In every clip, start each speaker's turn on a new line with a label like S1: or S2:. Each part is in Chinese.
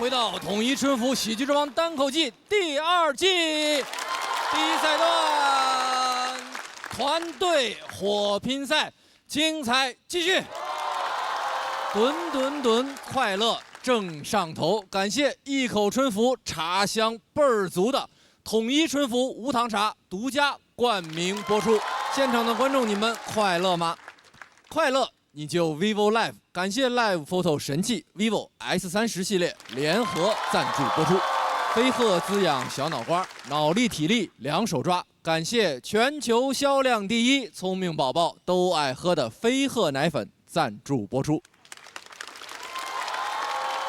S1: 回到统一春服喜剧之王单口季第2季，第一赛段团队火拼赛，精彩继续。吨吨吨，快乐正上头。感谢一口春服茶香倍儿足的统一春服无糖茶独家冠名播出。现场的观众，你们快乐吗？快乐你就 vivo Live， 感谢 Live Photo 神器 vivo S30系列联合赞助播出。飞鹤滋养小脑瓜，脑力体力两手抓。感谢全球销量第1、聪明宝宝都爱喝的飞鹤奶粉赞助播出。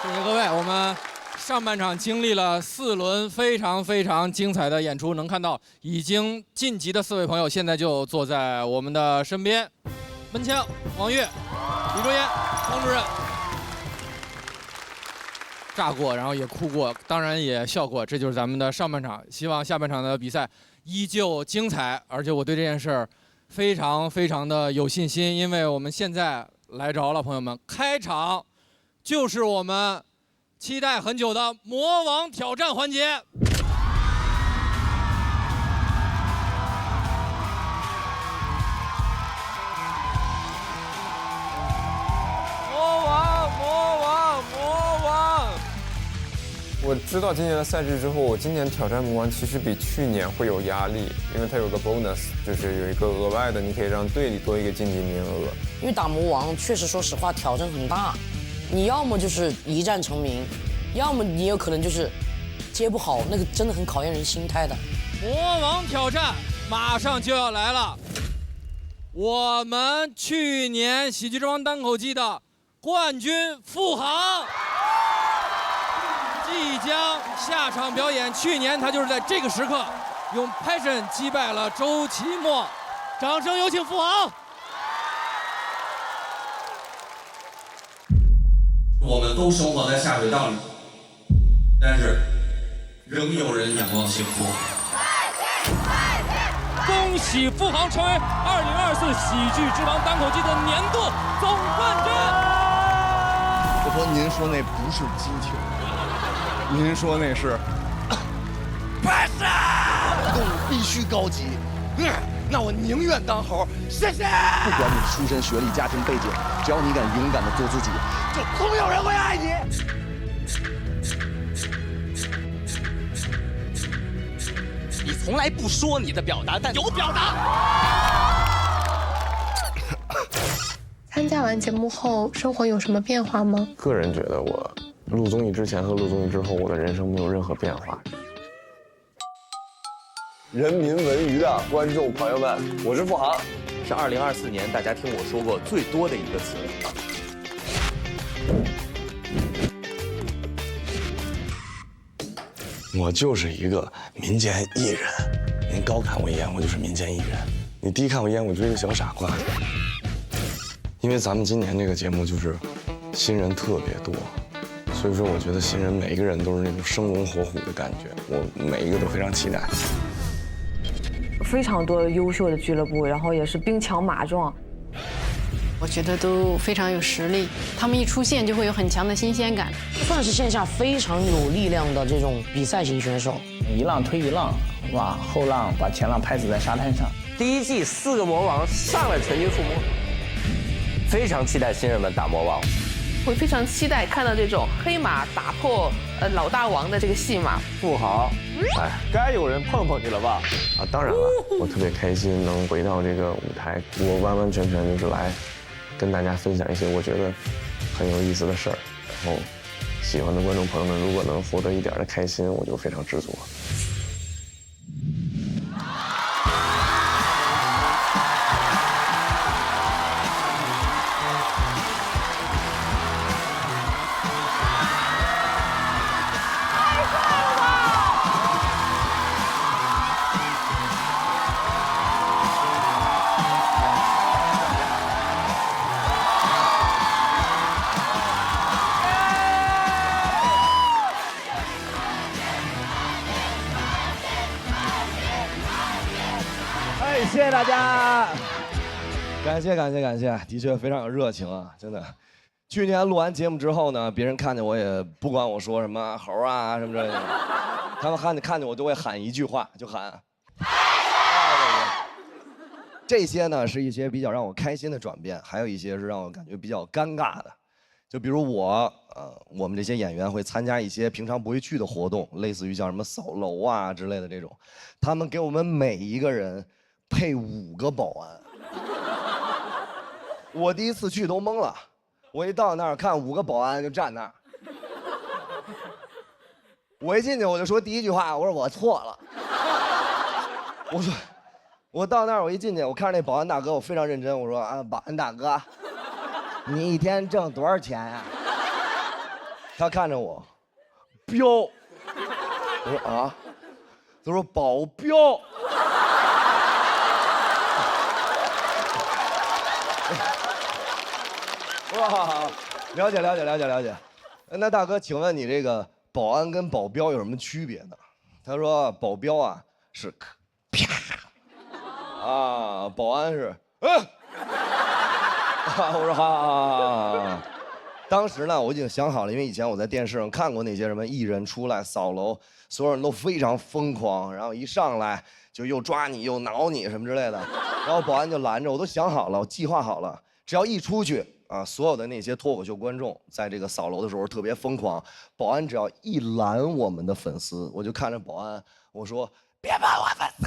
S1: 谢谢各位，我们上半场经历了4轮非常精彩的演出，能看到已经晋级的4位朋友现在就坐在我们的身边。门枪王悦、李卓妍、方主任，炸过，然后也哭过，当然也笑过，这就是咱们的上半场。希望下半场的比赛依旧精彩，而且我对这件事儿非常的有信心，因为我们现在来着了，朋友们，开场就是我们期待很久的魔王挑战环节。魔王！
S2: 我知道今年的赛制之后，我今年挑战魔王其实比去年会有压力，因为它有个 bonus， 就是有一个额外的，你可以让队里多一个晋级名额。
S3: 因为打魔王确实，说实话挑战很大，你要么就是一战成名，要么你有可能就是接不好，那个真的很考验人心态的。
S1: 魔王挑战马上就要来了，我们去年喜剧之王单口季的冠军付航即将下场表演。去年他就是在这个时刻用 passion 击败了周奇墨，掌声有请付航。
S4: 我们都生活在下水道里，但是仍有人仰望星空。
S1: 恭喜付航成为2024喜剧之王单口季的年度总冠军。
S5: 我说您说那不是激情，您说那是动物必须高级。那我宁愿当猴，谢谢。不管你出身、学历、家庭背景，只要你敢勇敢的做自己，就总有人会爱你。
S6: 你从来不说你的表达，但有表达。
S7: 参加完节目后，生活有什么变化吗？
S2: 个人觉得我录综艺之前和录综艺之后，我的人生没有任何变化。
S5: 人民文娱的观众朋友们，我是付航，
S6: 是2024年大家听我说过最多的一个词。
S5: 我就是一个民间艺人。您高看我一眼，我就是民间艺人；你低看我一眼，我就是一个小傻瓜。因为咱们今年这个节目就是新人特别多，所以说我觉得新人每一个人都是那种生龙活虎的感觉，我每一个都非常期待。
S8: 非常多优秀的俱乐部，然后也是兵强马壮。
S9: 我觉得都非常有实力，他们一出现就会有很强的新鲜感，
S3: 算是线下非常有力量的这种比赛型选手。
S10: 一浪推一浪，哇，后浪把前浪拍死在沙滩上。
S6: 第一季4个魔王上来全军覆没，非常期待新人们打魔王。
S8: 我非常期待看到这种黑马打破老大王的这个戏码。
S2: 付航，哎，该有人碰碰你了吧？啊，当然了，我特别开心能回到这个舞台，我完完全全就是来跟大家分享一些我觉得很有意思的事儿，然后喜欢的观众朋友们如果能获得一点的开心，我就非常知足。
S5: 谢谢大家，感谢，的确非常有热情啊！真的，去年录完节目之后呢，别人看见我也不管我说什么猴啊什么之类的，他们看见我就会喊一句话，就喊。这些呢是一些比较让我开心的转变，还有一些是让我感觉比较尴尬的。就比如我们这些演员会参加一些平常不会去的活动，类似于像什么扫楼啊之类的这种，他们给我们每一个人配5个保安。我第一次去都懵了，我一到那儿看5个保安就站那儿，我一进去我就说第一句话，我说我错了，我到那儿我一进去，我看着那保安大哥，我非常认真，我说啊，保安大哥，你一天挣多少钱呀？他看着我，彪，我说啊，他说保镖。哇，了解。那大哥，请问你这个保安跟保镖有什么区别呢？他说保镖啊是啪，保安是我说好。当时呢，我已经想好了，因为以前我在电视上看过那些什么艺人出来扫楼，所有人都非常疯狂，然后一上来就又抓你又挠你什么之类的，然后保安就拦着，我都想好了，我计划好了，只要一出去啊，所有的那些脱口秀观众在这个扫楼的时候特别疯狂，保安只要一拦我们的粉丝，我就看着保安，我说别碰我粉丝，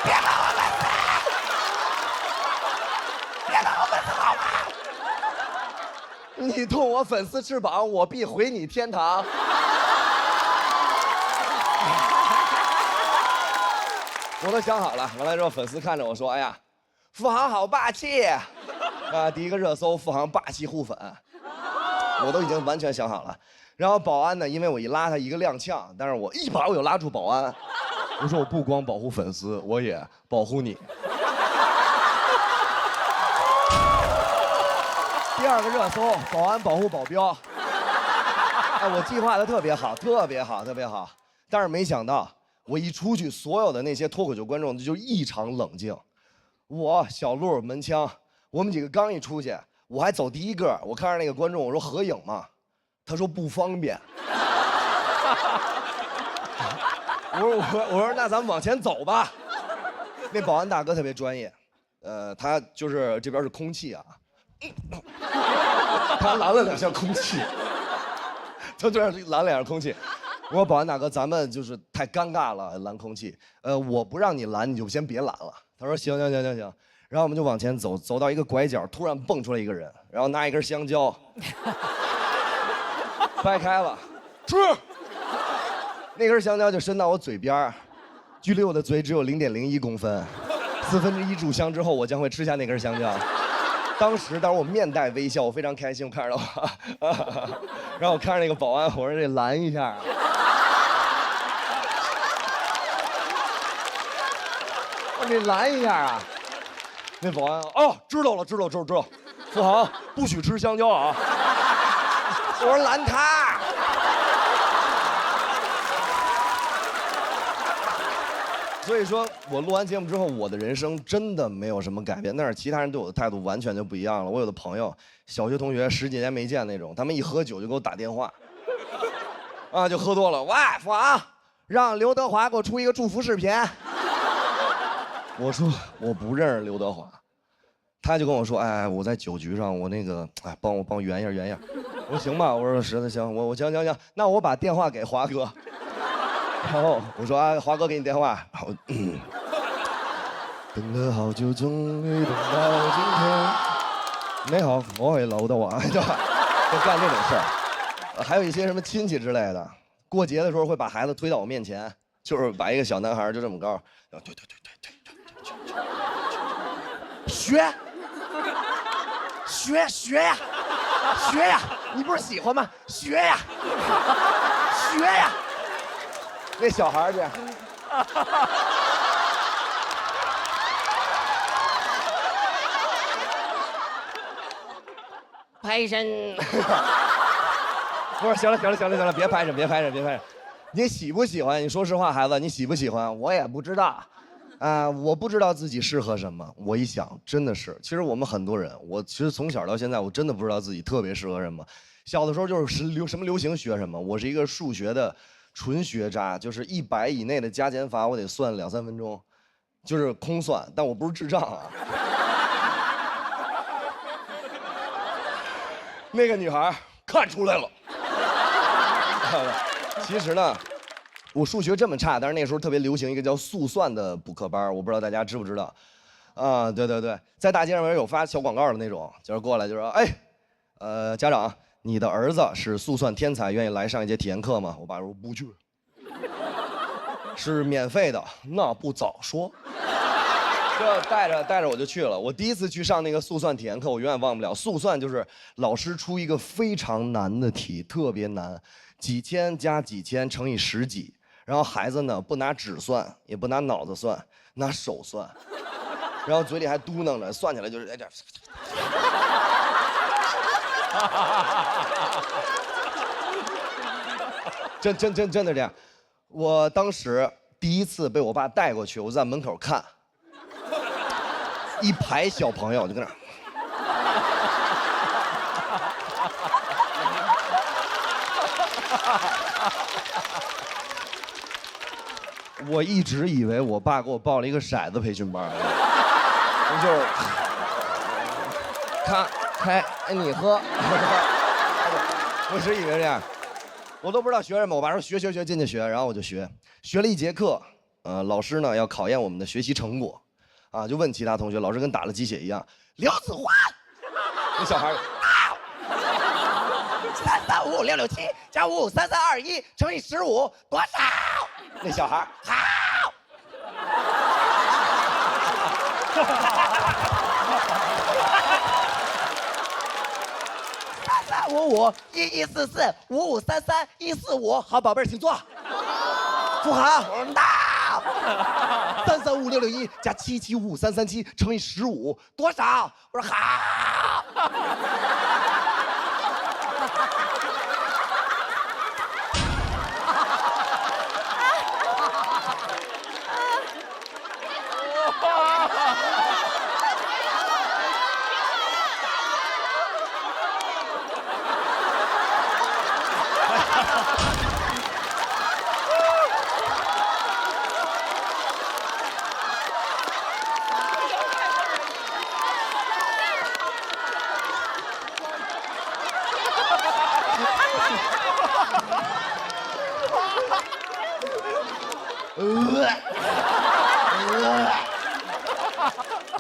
S5: 别碰我粉丝，别碰我粉丝好吗？你动我粉丝翅膀，我必回你天堂。我都想好了，完了之后粉丝看着我说：“哎呀，付航好霸气啊！”第一个热搜，付航霸气护粉，我都已经完全想好了。然后保安呢，因为我一拉他一个踉跄，但是我一把我又拉住保安，我说我不光保护粉丝，我也保护你。第二个热搜，保安保护保镖。我计划的特别好，但是没想到。我一出去，所有的那些脱口秀观众就异常冷静。我小鹿门枪，我们几个刚一出去，我还走第一个，我看着那个观众，我说合影嘛，他说不方便。我说那咱们往前走吧。那保安大哥特别专业，他就是这边是空气啊，他拦了2下空气，他这样拦2下空气。我说保安大哥，咱们就是太尴尬了，拦空气。我不让你拦，你就先别拦了。他说行。然后我们就往前走，走到一个拐角，突然蹦出来一个人，然后拿一根香蕉，掰开了，吃。那根香蕉就伸到我嘴边，距离我的嘴只有0.01公分，1/4炷香之后，我将会吃下那根香蕉。当时我面带微笑，我非常开心，我看着他，然后我看着那个保安，我说这拦一下。你拦一下啊！那保安知道了，付航不许吃香蕉啊！我说拦他。所以说我录完节目之后，我的人生真的没有什么改变，但是其他人对我的态度完全就不一样了。我有的朋友，小学同学10几年没见那种，他们一喝酒就给我打电话，就喝多了，喂，付航，让刘德华给我出一个祝福视频。我说我不认识刘德华，他就跟我说，哎，我在酒局上，我那个，哎，帮我圆一下。我说行吧，我说实在行，我行，那我把电话给华哥。然后我说华哥给你电话。然后等了好久，终于等到今天。你好，我係劉德華，就干这种事儿。还有一些什么亲戚之类的，过节的时候会把孩子推到我面前，就是把一个小男孩就这么高，然后对。学呀！你不是喜欢吗？学呀！那小孩这样，
S3: 拍身。
S5: 不是，行了，别拍着。你喜不喜欢？你说实话，孩子，你喜不喜欢？我也不知道。
S11: 我不知道自己适合什么。我一想，真的是，其实我们很多人，我其实从小到现在，我真的不知道自己特别适合什么。小的时候就是什么流行学什么，我是一个数学的纯学渣，就是100以内的加减法我得算2、3分钟，就是空算，但我不是智障啊。那个女孩看出来了。其实呢，我数学这么差，但是那时候特别流行一个叫速算的补课班，我不知道大家知不知道。对，在大街上面有发小广告的那种，就是过来就说，家长，你的儿子是速算天才，愿意来上一节体验课吗？我爸说不去，是免费的，那不早说。就带着我就去了。我第一次去上那个速算体验课，我永远忘不了。速算就是老师出一个非常难的题，特别难，几千加几千乘以10几，然后孩子呢不拿纸算，也不拿脑子算，拿手算，然后嘴里还嘟囔着，算起来就是这。真的这样。我当时第一次被我爸带过去，我在门口看。一排小朋友就跟那儿，我一直以为我爸给我报了一个骰子培训班，我就看开你喝，我一直以为这样，我都不知道学什么。我爸说学进去学，然后我就学了1节课，老师呢要考验我们的学习成果。就问其他同学，老师跟打了鸡血一样。刘子桓，那小孩，3355667加553321乘以15多少？那小孩好。33551144553315，好宝贝儿，请坐。富豪，我说到。3355661加775337乘以15多少？我说好。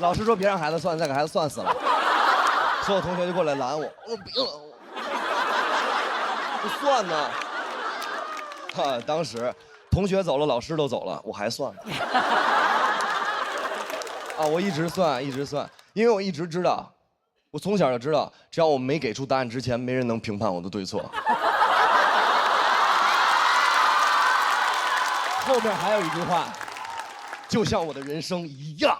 S11: 老师说别让孩子算，再给孩子算死了。所有同学就过来拦我，我说别了，不算呢。当时同学走了，老师都走了，我还算。我一直算，因为我一直知道，我从小就知道，只要我没给出答案之前，没人能评判我的对错。后面还有一句话，就像我的人生一样。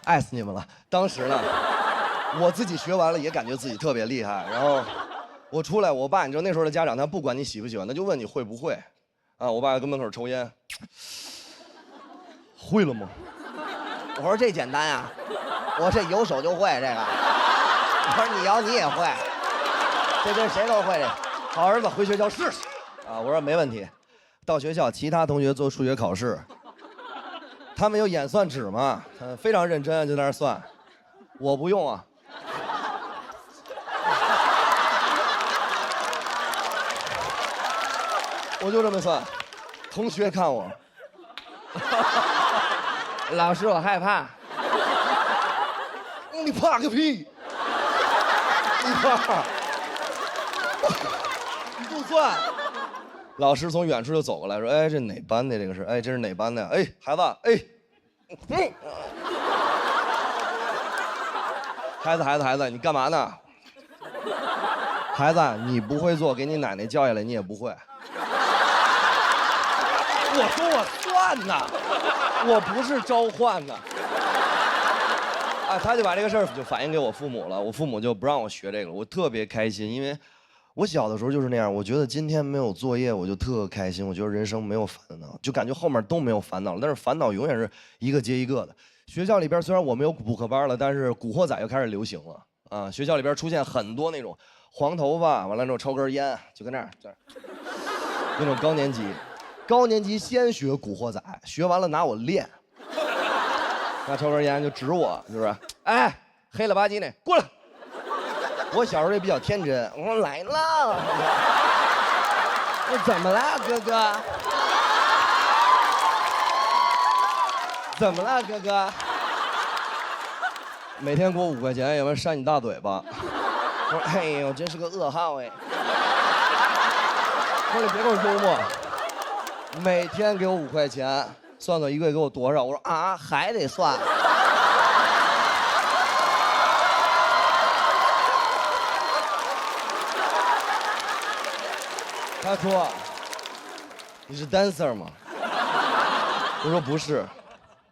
S11: 爱死你们了！当时呢，我自己学完了也感觉自己特别厉害。然后我出来，我爸你知道那时候的家长他不管你喜不喜欢，他就问你会不会。我爸跟门口抽烟，会了吗？
S12: 我说这简单啊，我这有手就会这个。我说你摇你也会，这谁都会这。
S11: 好儿子，回学校试试。我说没问题。到学校，其他同学做数学考试。他们有演算纸嘛？非常认真，就在那儿算。我不用啊。我就这么算。同学看我，
S12: 老师我害怕。
S11: 你怕个屁！你怕？你不算。老师从远处就走过来说：“哎，这哪班的？这个是？哎，这是哪班的？哎，孩子，哎，孩子，你干嘛呢？孩子，你不会做，给你奶奶叫下来，你也不会。我说我算呢，我不是召唤呢。他就把这个事儿就反映给我父母了，我父母就不让我学这个，我特别开心，因为我小的时候就是那样，我觉得今天没有作业我就特开心，我觉得人生没有烦恼，就感觉后面都没有烦恼了，但是烦恼永远是一个接一个的。学校里边虽然我们有补课班了，但是古惑仔又开始流行了啊！学校里边出现很多那种黄头发，完了之后抽根烟，就跟那儿那种高年级先学古惑仔，学完了拿我练。那抽根烟就指我，就是哎，黑了吧唧的，过来。我小时候也比较天真，我说来了，我怎么了，哥哥？怎么了，哥哥？每天给我5块钱，要不然扇你大嘴巴。我说哎呦，真是个噩耗哎。我说你别跟我幽默，每天给我5块钱。算算一个月给我多少？我说啊，还得算。他说：“你是 dancer 吗？”我说不是。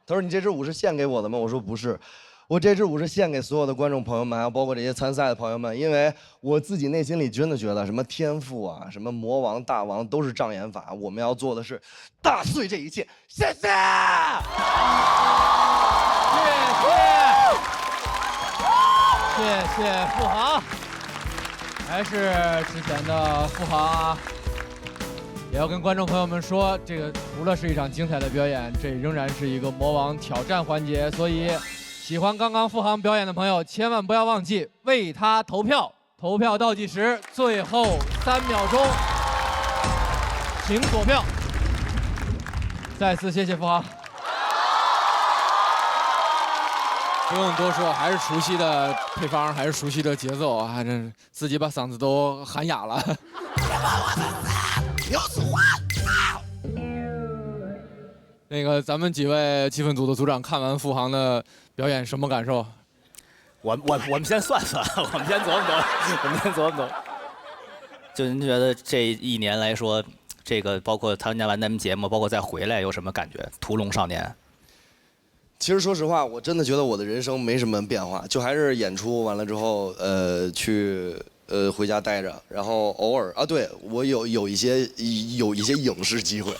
S11: 他说：“你这支舞是献给我的吗？”我说不是，我这支舞是献给所有的观众朋友们，还有包括这些参赛的朋友们，因为我自己内心里真的觉得什么天赋啊，什么魔王大王都是障眼法，我们要做的是打碎这一切。谢谢，
S1: 谢谢付航，还是之前的付航啊。也要跟观众朋友们说，这个除了是一场精彩的表演，这仍然是一个魔王挑战环节，所以喜欢刚刚付航表演的朋友，千万不要忘记为他投票。投票倒计时，最后3秒钟，请锁票。再次谢谢付航。不用多说，还是熟悉的配方，还是熟悉的节奏啊！这自己把嗓子都喊哑了。那个，咱们几位气氛组的组长看完付航的表演，什么感受？
S13: 我们先算算，我们先琢磨。就您觉得这1年来说，这个包括参加完咱们节目，包括再回来，有什么感觉？屠龙少年。
S11: 其实说实话，我真的觉得我的人生没什么变化，就还是演出完了之后，去回家待着，然后偶尔啊，对我有一些影视机会。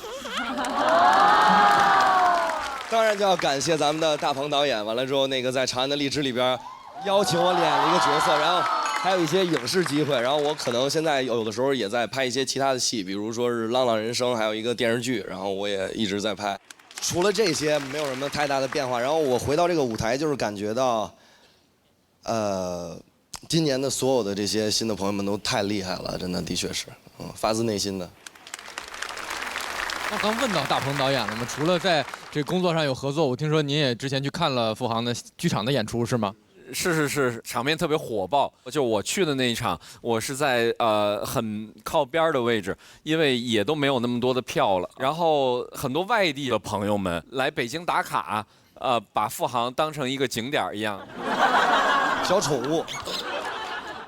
S11: 当然就要感谢咱们的大鹏导演，完了之后那个在《长安的荔枝》里边邀请我演了一个角色，然后还有一些影视机会，然后我可能现在有的时候也在拍一些其他的戏，比如说是《浪浪人生》，还有一个电视剧，然后我也一直在拍。除了这些，没有什么太大的变化。然后我回到这个舞台，就是感觉到，今年的所有的这些新的朋友们都太厉害了，真的，的确是，发自内心的。
S1: 那刚问到大鹏导演了吗？除了在这工作上有合作，我听说您也之前去看了付航的剧场的演出，是吗？
S14: 是，场面特别火爆。就我去的那一场，我是在很靠边的位置，因为也都没有那么多的票了。然后很多外地的朋友们来北京打卡，把付航当成一个景点一样，
S11: 小宠物。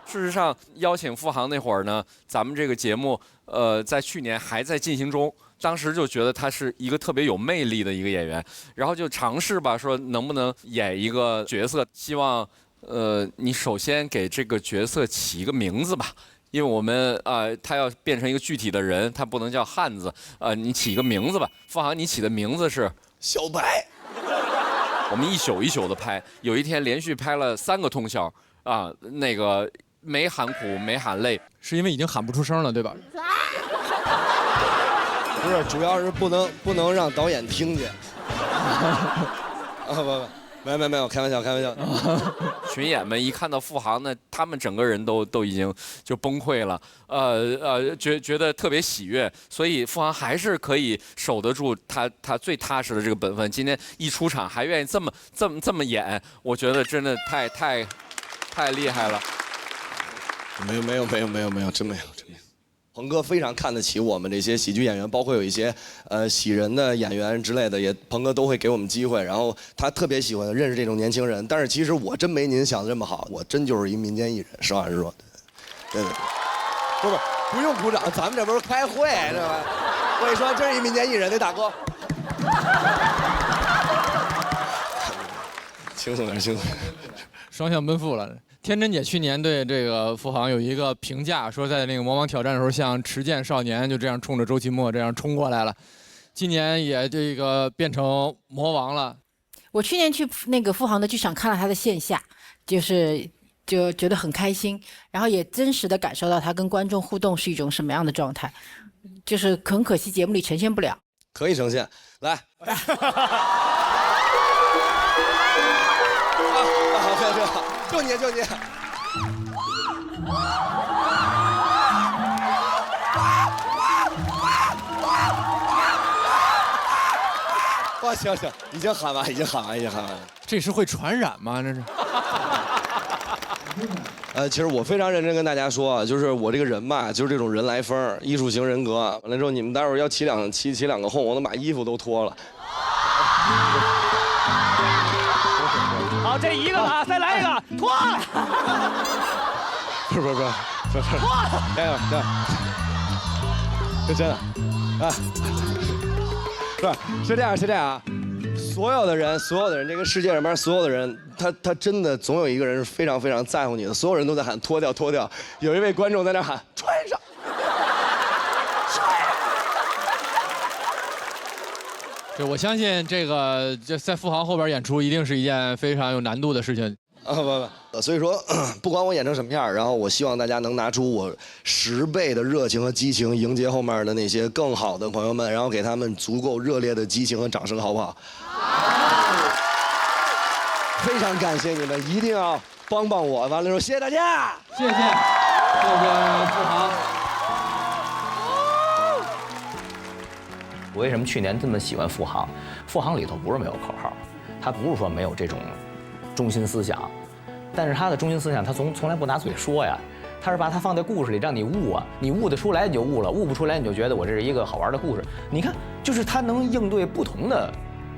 S14: 事实上，邀请付航那会儿呢，咱们这个节目在去年还在进行中。当时就觉得他是一个特别有魅力的一个演员，然后就尝试吧，说能不能演一个角色，希望你首先给这个角色起一个名字吧，因为我们他要变成一个具体的人，他不能叫汉子，你起一个名字吧。付航，你起的名字是
S11: 小白。
S14: 我们一宿一宿的拍，有一天连续拍了3个通宵啊，那个没喊苦没喊累，
S1: 是因为已经喊不出声了，对吧？
S11: 不是，主要是不能让导演听见。没有，开玩笑。
S14: 群演们一看到付航呢，他们整个人都已经就崩溃了，觉得特别喜悦，所以付航还是可以守得住他最踏实的这个本分。今天一出场还愿意这么演，我觉得真的太厉害了。
S11: 没有，真没有。鹏哥非常看得起我们这些喜剧演员，包括有一些喜人的演员之类的，鹏哥都会给我们机会。然后他特别喜欢认识这种年轻人，但是其实我真没您想的这么好，我真就是一民间艺人，实话实说。对，不用鼓掌，咱们这不是开会是吧？我跟你说，真是一民间艺人，那大哥。
S5: 轻松点，轻松点。
S1: 双向奔赴了。天真姐去年对这个付航有一个评价，说在那个魔王挑战的时候，像持剑少年就这样冲着周奇墨这样冲过来了。今年也这个变成魔王了。
S15: 我去年去那个付航的剧场看了他的线下，就觉得很开心，然后也真实的感受到他跟观众互动是一种什么样的状态，就是很可惜节目里呈现不了。
S5: 可以呈现，来。好，就你。哇，行，已经喊完。
S1: 这是会传染吗？这是。
S5: 其实我非常认真跟大家说，就是我这个人吧，就是这种人来疯，艺术型人格。完了之后，你们待会儿要起两个哄，我能把衣服都脱了。
S10: 好，这一个了，再来一个，脱。
S5: 不是，加油，就真的啊，是这样。所有的人，这个世界上面所有的人，他真的总有一个人是非常非常在乎你的。所有人都在喊脱掉，有一位观众在那喊穿上。
S1: 对，我相信这个在付航后边演出一定是一件非常有难度的事情。
S5: 不，所以说不管我演成什么样，然后我希望大家能拿出我10倍的热情和激情，迎接后面的那些更好的朋友们，然后给他们足够热烈的激情和掌声，好不好？非常感谢你们，一定要帮我。完了之后，谢谢大家，
S1: 谢谢付航。
S13: 我为什么去年这么喜欢付航？付航里头不是没有口号，他不是说没有这种中心思想，但是他的中心思想他从来不拿嘴说呀，他是把它放在故事里让你悟啊，你悟得出来你就悟了，悟不出来你就觉得我这是一个好玩的故事。你看，就是他能应对不同的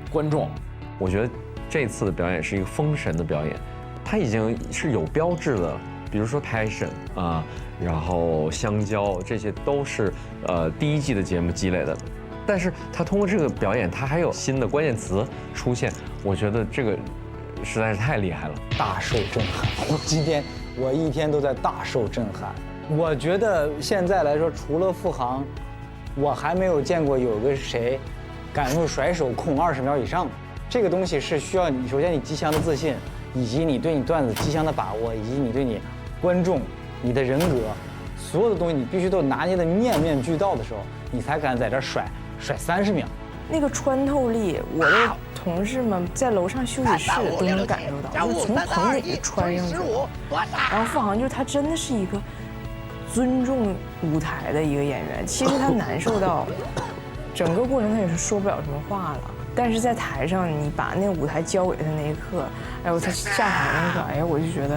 S13: 观众。
S16: 我觉得这次的表演是一个封神的表演，它已经是有标志的，比如说 passion 啊，然后香蕉，这些都是第1季的节目积累的。但是他通过这个表演，他还有新的关键词出现，我觉得这个实在是太厉害了，
S10: 大受震撼。今天我一天都在大受震撼。我觉得现在来说，除了付航，我还没有见过有个谁敢用甩手控20秒以上的。这个东西是需要你，首先你极强的自信，以及你对你段子极强的把握，以及你对你观众、你的人格，所有的东西你必须都拿捏的面面俱到的时候，你才敢在这甩30秒。
S17: 那个穿透力，我的同事们在楼上休息室都能感受到，就是从棚里穿上去。然后付航就是他真的是一个尊重舞台的一个演员，其实他难受到整个过程他也是说不了什么话了。但是在台上，你把那个舞台交给他那一刻，哎呦，他下台那个，哎呀，我就觉得，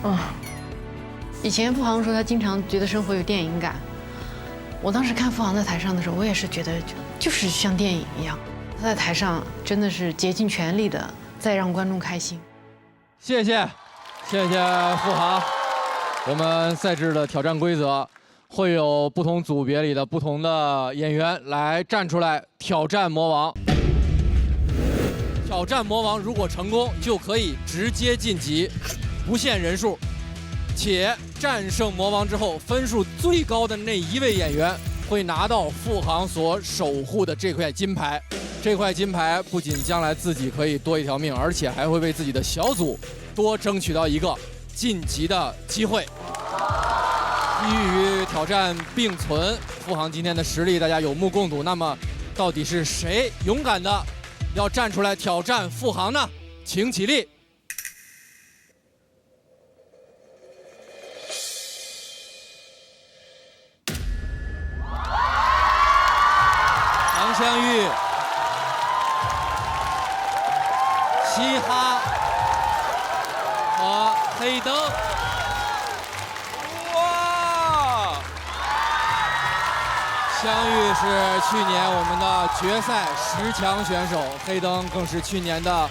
S17: 啊。
S9: 以前付航说他经常觉得生活有电影感，我当时看付航在台上的时候，我也是觉得就是像电影一样。他在台上真的是竭尽全力的在让观众开心。
S1: 谢谢付航。我们赛制的挑战规则会有不同组别里的不同的演员来站出来挑战魔王。挑战魔王如果成功，就可以直接晋级，不限人数。且战胜魔王之后，分数最高的那一位演员会拿到付航所守护的这块金牌。这块金牌不仅将来自己可以多一条命，而且还会为自己的小组多争取到一个晋级的机会。基于挑战并存，付航今天的实力大家有目共睹。那么，到底是谁勇敢的要站出来挑战付航呢？请起立。唐湘玉、嘻哈和黑灯。哇！湘玉是去年我们的决赛10强选手，黑灯更是去年的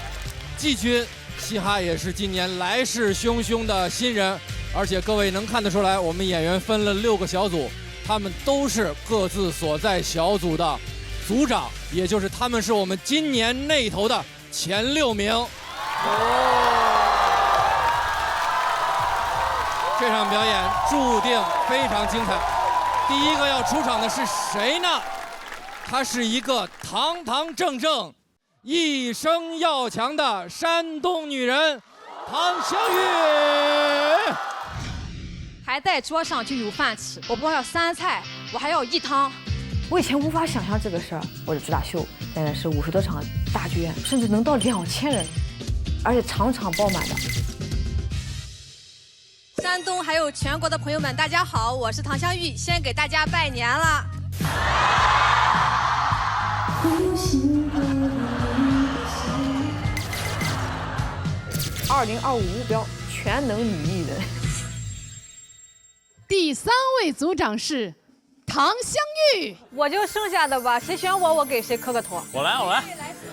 S1: 季军，嘻哈也是今年来势汹汹的新人。而且各位能看得出来，我们演员分了6个小组，他们都是各自所在小组的组长，也就是他们是我们今年内投的前6名。这场表演注定非常精彩。第一个要出场的是谁呢？她是一个堂堂正正、一生要强的山东女人唐湘玉。
S18: 还在桌上就有饭吃，我不光要3菜，我还要1汤。
S17: 我以前无法想象这个事儿。我的主打秀现在是50多场大剧院，甚至能到2000人，而且场场爆满的。
S18: 山东还有全国的朋友们，大家好，我是唐湘玉，先给大家拜年了。
S17: 2025目标全能女艺人。
S9: 第3位组长是唐湘玉，
S18: 我就剩下的吧，谁选我，我给谁磕个头。
S16: 我来。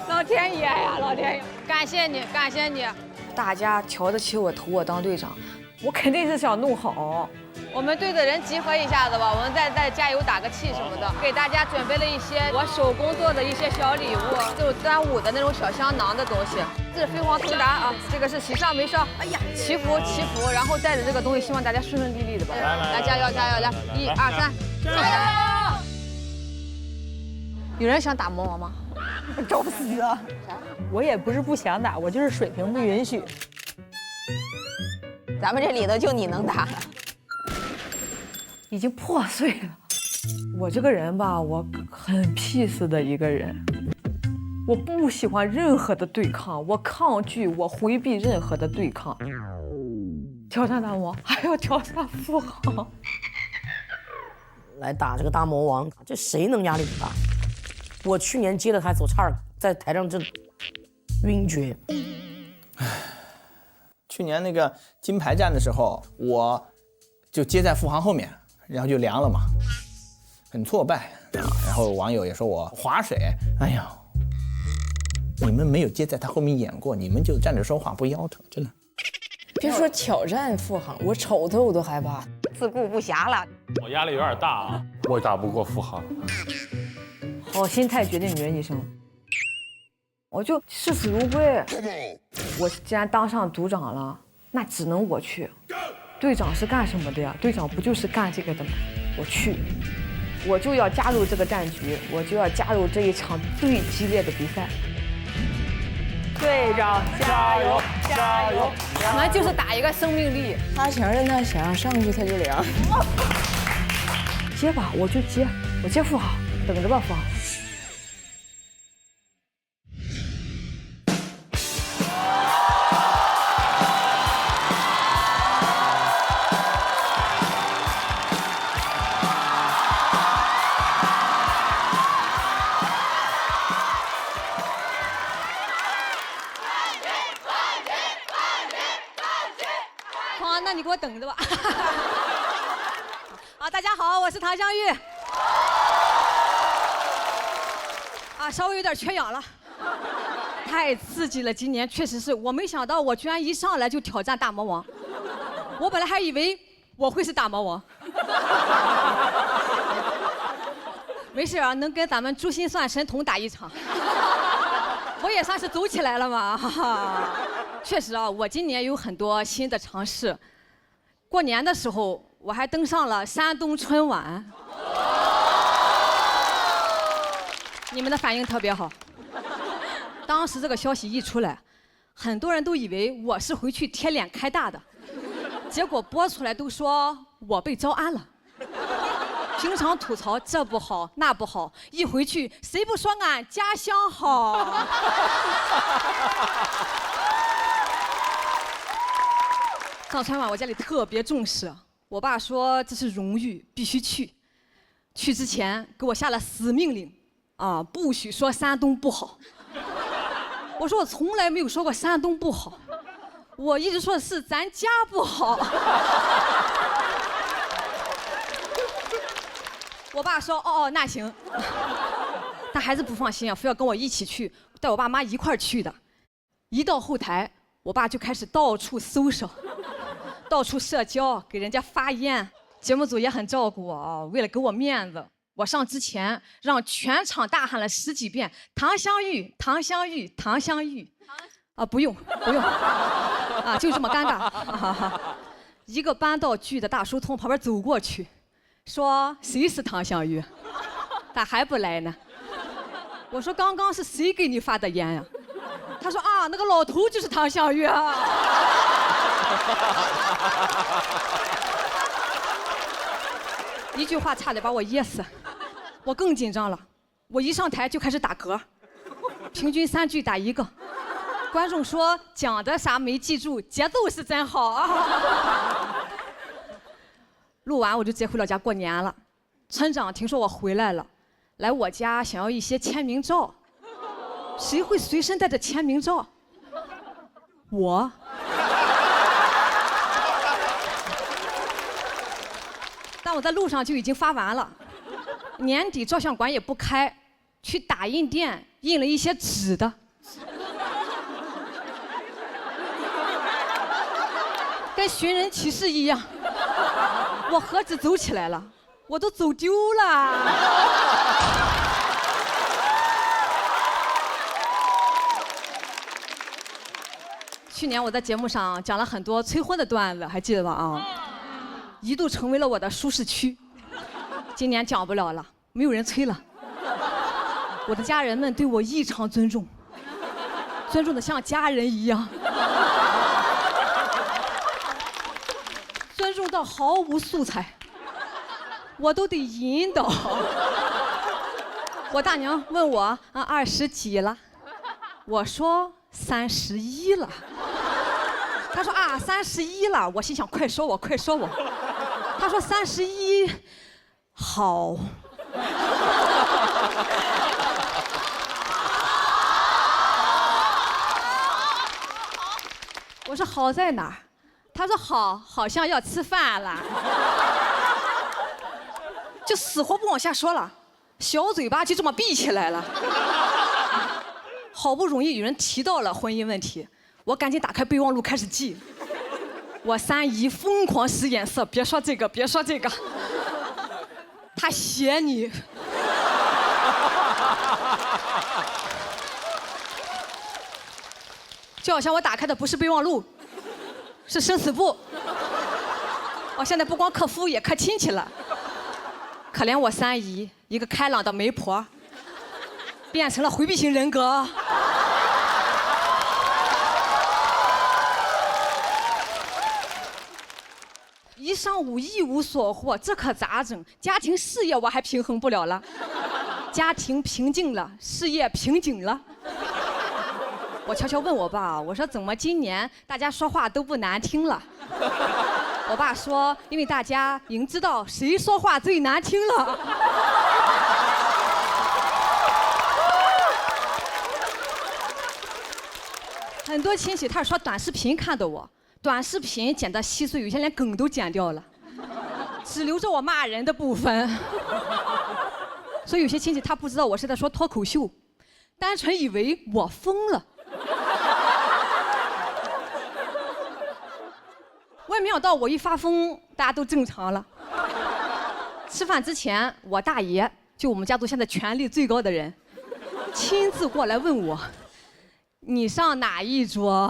S18: 老天爷呀，老天爷，感谢你，感谢你。
S17: 大家瞧得起我，投我当队长，我肯定是想弄好。
S18: 我们队的人集合一下子吧，我们再加油打个气什么的，给大家准备了一些我手工做的一些小礼物，就是端午的那种小香囊的东西。这是飞黄腾达啊，这个是喜上眉梢，哎呀，祈福，然后带着这个东西，希望大家顺顺利利的吧。来，加油，来，1、2、3，加油！有人想打魔王吗？
S17: 找死啊！我也不是不想打，我就是水平不允许。
S18: 咱们这里头就你能打。
S17: 已经破碎了。我这个人吧，我很 peace 的一个人，我不喜欢任何的对抗，我抗拒，我回避任何的对抗。挑战大魔，还要挑战富豪，
S3: 来打这个大魔王，这谁能压力不大？我去年接了台走，差点在台上就晕厥。
S10: 去年那个金牌战的时候，我就接在付航后面。然后就凉了嘛，很挫败啊。然后网友也说我划水，哎呀，你们没有接在他后面演过，你们就站着说话不腰疼，真的。
S17: 别说挑战付航，我瞅他我都害怕，
S18: 自顾不暇了。
S16: 我压力有点大啊，我打不过付航。
S17: 好心态决定女人一生，我就视死如归。我既然当上组长了，那只能我去。队长是干什么的呀？队长不就是干这个的吗？我去，我就要加入这个战局，我就要加入这一场最激烈的比赛。队长加油，加油！
S18: 我们就是打一个生命力。
S17: 他想让他想上去他就凉。接吧，我就接，我接付航，等着吧，付航。
S18: 那你给我等着吧。好，大家好，我是唐湘玉。稍微有点缺氧了，太刺激了！今年确实是我没想到，我居然一上来就挑战大魔王。我本来还以为我会是大魔王。没事啊，能跟咱们珠心算神童打一场，我也算是走起来了嘛。确实啊，我今年有很多新的尝试。过年的时候，我还登上了山东春晚，你们的反应特别好。当时这个消息一出来，很多人都以为我是回去贴脸开大的，结果播出来都说我被招安了。平常吐槽这不好那不好，一回去谁不说俺家乡好？上春晚我家里特别重视，我爸说这是荣誉，必须去。去之前给我下了死命令，不许说山东不好。我说我从来没有说过山东不好，我一直说的是咱家不好。我爸说哦那行，他还是不放心啊，非要跟我一起去，带我爸妈一块儿去的。一到后台，我爸就开始到处搜索。到处社交，给人家发烟，节目组也很照顾我啊。为了给我面子，我上之前让全场大喊了10几遍“唐湘玉，唐湘玉，唐湘玉”。啊，不用，啊，就这么尴尬。一个搬道具的大叔从旁边走过去，说：“谁是唐香玉？他还不来呢。”我说：“刚刚是谁给你发的言呀？”他说：“啊，那个老头就是唐香玉啊。”一句话差点把我噎死，我更紧张了。我一上台就开始打嗝，平均3句打1个。观众说讲的啥没记住，节奏是真好啊。录完我就直接回老家过年了。村长听说我回来了，来我家想要一些签名照。谁会随身带着签名照？我。但我在路上就已经发完了。年底照相馆也不开，去打印店印了一些纸的。跟寻人启事一样，我盒子走起来了，我都走丢了。去年我在节目上讲了很多催婚的段子，还记得吧？啊，一度成为了我的舒适区。今年讲不了了，没有人催了。我的家人们对我异常尊重，尊重的像家人一样。尊重到毫无素材，我都得引导。我大娘问我啊20几了，我说31了。她说啊31了，我心想快说我快说我。她说31，好。我说好在哪儿？他说好像要吃饭了，就死活不往下说了，小嘴巴就这么闭起来了。好不容易有人提到了婚姻问题，我赶紧打开备忘录开始记。我3姨疯狂使眼色，别说这个，别说这个，他嫌你。就好像我打开的不是备忘录，是生死簿。我现在不光克夫也克亲戚了。可怜我3姨，一个开朗的媒婆，变成了回避型人格。一上午一无所获，这可咋整？家庭事业我还平衡不了了，家庭平静了，事业瓶颈了。我悄悄问我爸，我说怎么今年大家说话都不难听了？我爸说，因为大家已经知道谁说话最难听了。很多亲戚他是刷短视频看的我，短视频剪得稀碎，有些连梗都剪掉了，只留着我骂人的部分。所以有些亲戚他不知道我是在说脱口秀，单纯以为我疯了。我也没想到我一发疯，大家都正常了。吃饭之前，我大爷就我们家族现在权力最高的人，亲自过来问我：“你上哪一桌？”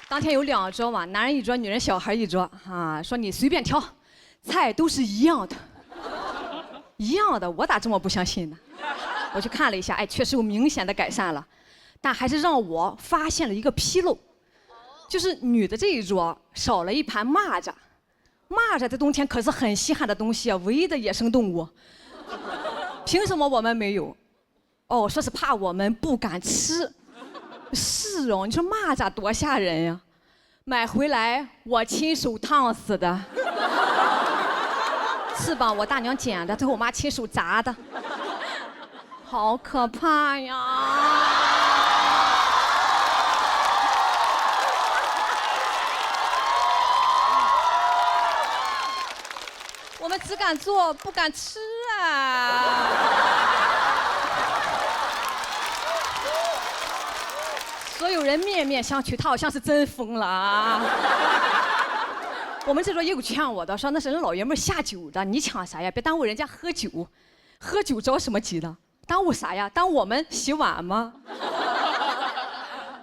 S18: 当天有2桌嘛，男人1桌，女人小孩1桌啊。说你随便挑，菜都是一样的。一样的，我咋这么不相信呢？我去看了一下，哎，确实有明显的改善了，但还是让我发现了一个纰漏，就是女的这一桌少了一盘蚂蚱。蚂蚱在冬天可是很稀罕的东西啊，唯一的野生动物。凭什么我们没有？哦，说是怕我们不敢吃。是哦，你说蚂蚱多吓人呀！买回来我亲手烫死的。翅膀我大娘剪的，最后我妈亲手炸的，好可怕呀！我们只敢做不敢吃啊！所有人面面相觑，他好像是真疯了啊！我们这桌也有劝我的，说那是人老爷们下酒的，你抢啥呀？别耽误人家喝酒，喝酒着什么急的？耽误啥呀？耽误我们洗碗吗？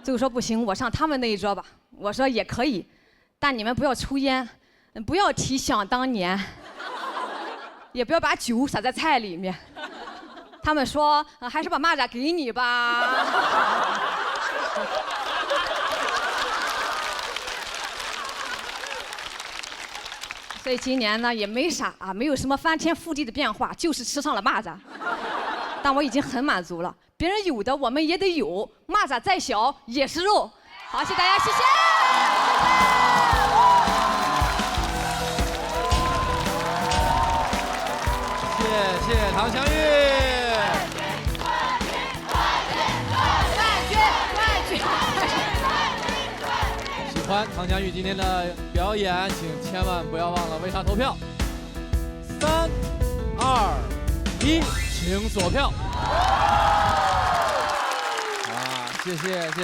S18: 就说不行，我上他们那一桌吧。我说也可以，但你们不要抽烟，不要提想当年，也不要把酒洒在菜里面。他们说，还是把蚂蚱给你吧。所以今年呢也没啥啊，没有什么翻天覆地的变化，就是吃上了蚂蚱。但我已经很满足了，别人有的我们也得有，蚂蚱再小也是肉。好，谢谢大家，谢谢。
S1: 谢谢唐湘玉。喜欢唐湘玉今天的表演，请千万不要忘了为她投票。3、2、1，请锁票。谢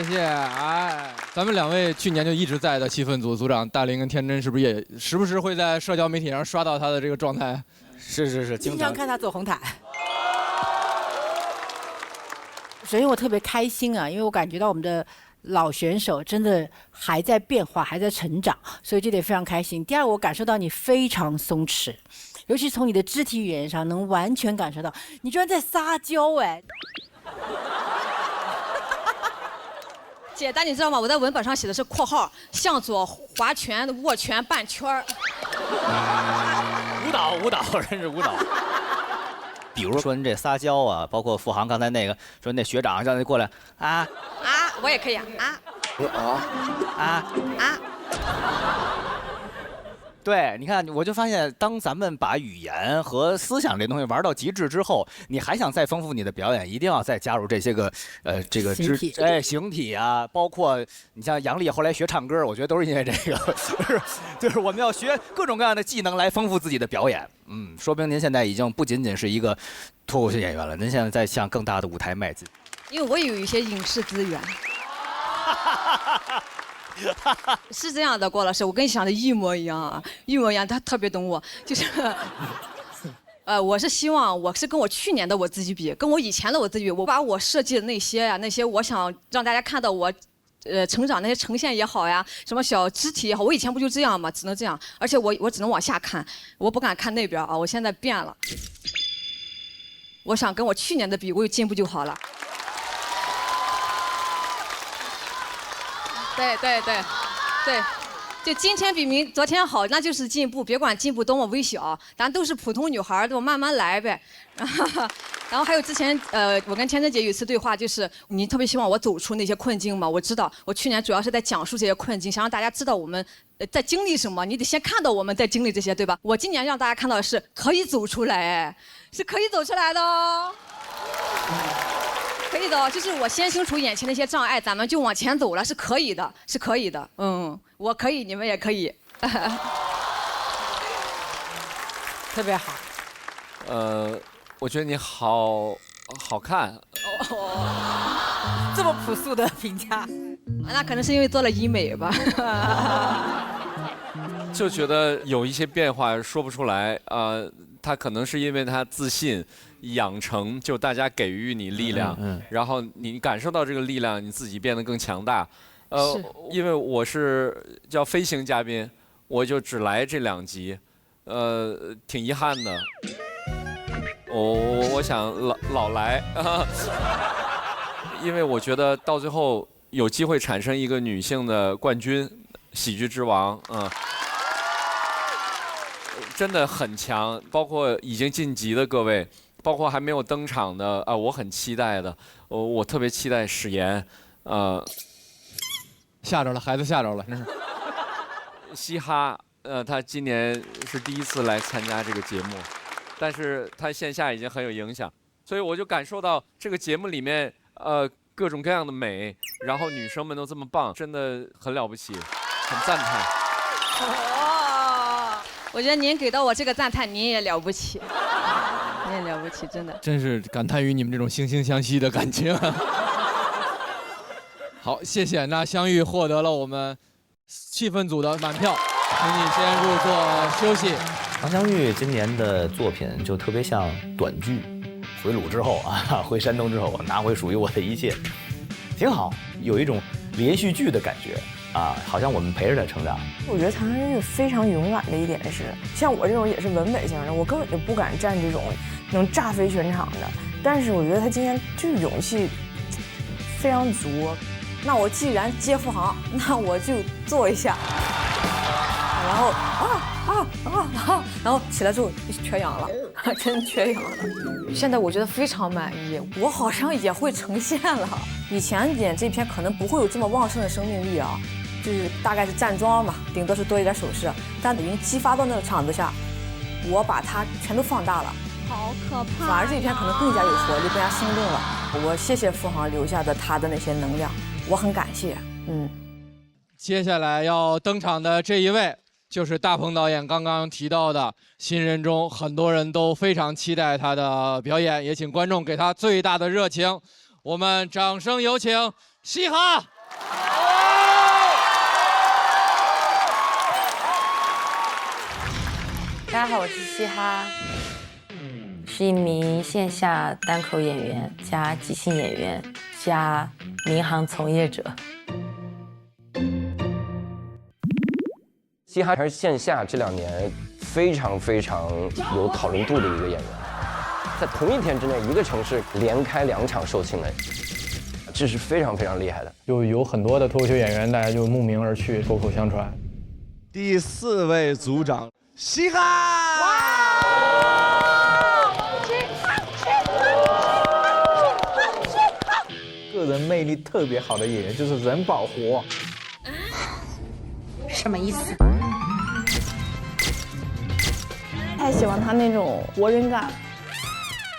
S1: 谢，哎，咱们2位去年就一直在的气氛组组长大林跟天真，是不是也时不时会在社交媒体上刷到他的这个状态？
S13: 是，
S15: 经常看他走红毯。首先我特别开心啊，因为我感觉到我们的老选手真的还在变化，还在成长，所以这点非常开心。第二，我感受到你非常松弛，尤其从你的肢体语言上能完全感受到，你居然在撒娇哎。
S18: 姐，但你知道吗？我在文本上写的是括号，向左划拳、握拳、半圈儿。
S13: 舞蹈，真是舞蹈。比如说您这撒娇啊，包括付航刚才那个说那学长让他过来啊，
S18: 我也可以啊。
S13: 对，你看，我就发现，当咱们把语言和思想这东西玩到极致之后，你还想再丰富你的表演，一定要再加入这些个，这个形体啊，包括你像杨笠后来学唱歌，我觉得都是因为这个，就是我们要学各种各样的技能来丰富自己的表演。说明您现在已经不仅仅是一个脱口秀演员了，您现在在向更大的舞台迈进。
S18: 因为我也有一些影视资源。是这样的，郭老师，我跟你想的一模一样啊，一模一样。他特别懂我，就是，我是希望我是跟我去年的我自己比，跟我以前的我自己比，我把我设计的那些呀，那些我想让大家看到我，成长那些呈现也好呀，什么小肢体也好，我以前不就这样吗？只能这样，而且我只能往下看，我不敢看那边啊，我现在变了，我想跟我去年的比，我有进步就好了。对，就今天比昨天好，那就是进步。别管进步多么微小，咱都是普通女孩，都慢慢来呗。然后还有之前，我跟天真姐有一次对话，就是你特别希望我走出那些困境嘛。我知道，我去年主要是在讲述这些困境，想让大家知道我们在经历什么。你得先看到我们在经历这些，对吧？我今年让大家看到的是可以走出来，是可以走出来的哦。可以的，就是我先清除眼前那些障碍，咱们就往前走了，是可以的，是可以的。我可以，你们也可以。
S15: 特别好。
S14: 我觉得你好看。
S15: 这么朴素的评价，
S18: 那可能是因为做了医美吧。
S14: 就觉得有一些变化说不出来他可能是因为他自信。养成就大家给予你力量，然后你感受到这个力量，你自己变得更强大。因为我是叫飞行嘉宾，我就只来这2集，挺遗憾的。我想老来，因为我觉得到最后有机会产生一个女性的冠军，喜剧之王，真的很强，包括已经晋级的各位。包括还没有登场的我很期待的，我特别期待史岩，
S1: 吓着了，孩子吓着了，真是。
S14: 嘻哈，他今年是第1次来参加这个节目，但是他线下已经很有影响，所以我就感受到这个节目里面各种各样的美，然后女生们都这么棒，真的很了不起，很赞叹。
S18: 我觉得您给到我这个赞叹，您也了不起。你也了不起，真的。
S1: 真是感叹于你们这种惺惺相惜的感情。好，谢谢。那湘玉获得了我们气氛组的满票。请你先入座休息。
S13: 常香玉今年的作品就特别像短剧，回鲁之后啊，回山东之后拿回属于我的一切，挺好，有一种连续剧的感觉啊，好像我们陪着他成长。
S17: 我觉得常香玉非常勇敢的一点是，像我这种也是文美型的，我根本就不敢站这种能炸飞全场的，但是我觉得他今天就是勇气非常足。那我既然接付航，那我就做一下，然后然后起来之后缺氧了，真缺氧了。现在我觉得非常满意，我好像也会呈现了。以前演这篇可能不会有这么旺盛的生命力啊，就是大概是站桩嘛，顶多是多一点手势，但已经激发到那个场子下，我把它全都放大了。
S18: 好可怕！
S17: 反而这篇可能更加有活力，更加生动了。我谢谢付航留下的他的那些能量，我很感谢。
S1: 接下来要登场的这一位，就是大鹏导演刚刚提到的新人中，很多人都非常期待他的表演，也请观众给他最大的热情。我们掌声有请嘻哈。
S19: 大家好，我是嘻哈，是一名线下单口演员加即兴演员加民航从业者。
S6: 嘻哈还是线下这2年非常有讨论度的一个演员，在同一天之内，一个城市连开2场售罄的，这是非常厉害的。
S10: 就有很多的脱口秀演员，大家就慕名而去，口口相传。
S11: 第4位组长，嘻哈。
S10: 个人魅力特别好的演员就是人保活。
S19: 什么意思？
S17: 太喜欢他那种活人感，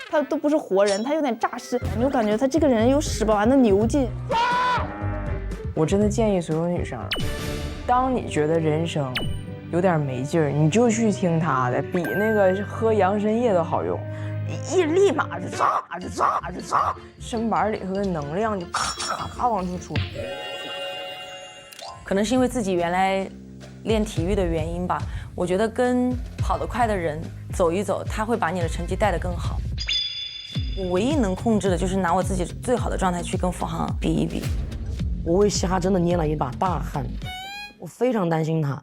S17: 他都不是活人，他有点诈尸，你就感觉他这个人有使不完的牛劲。我真的建议所有女生，当你觉得人生有点没劲儿，你就去听他的，比那个喝洋参叶都好用，立马就炸，身板里头的能量就咔往出出。
S19: 可能是因为自己原来练体育的原因吧，我觉得跟跑得快的人走一走，他会把你的成绩带得更好。我唯一能控制的就是拿我自己最好的状态去跟付航比一比。
S3: 我为嘻哈真的捏了一把大汗，我非常担心他，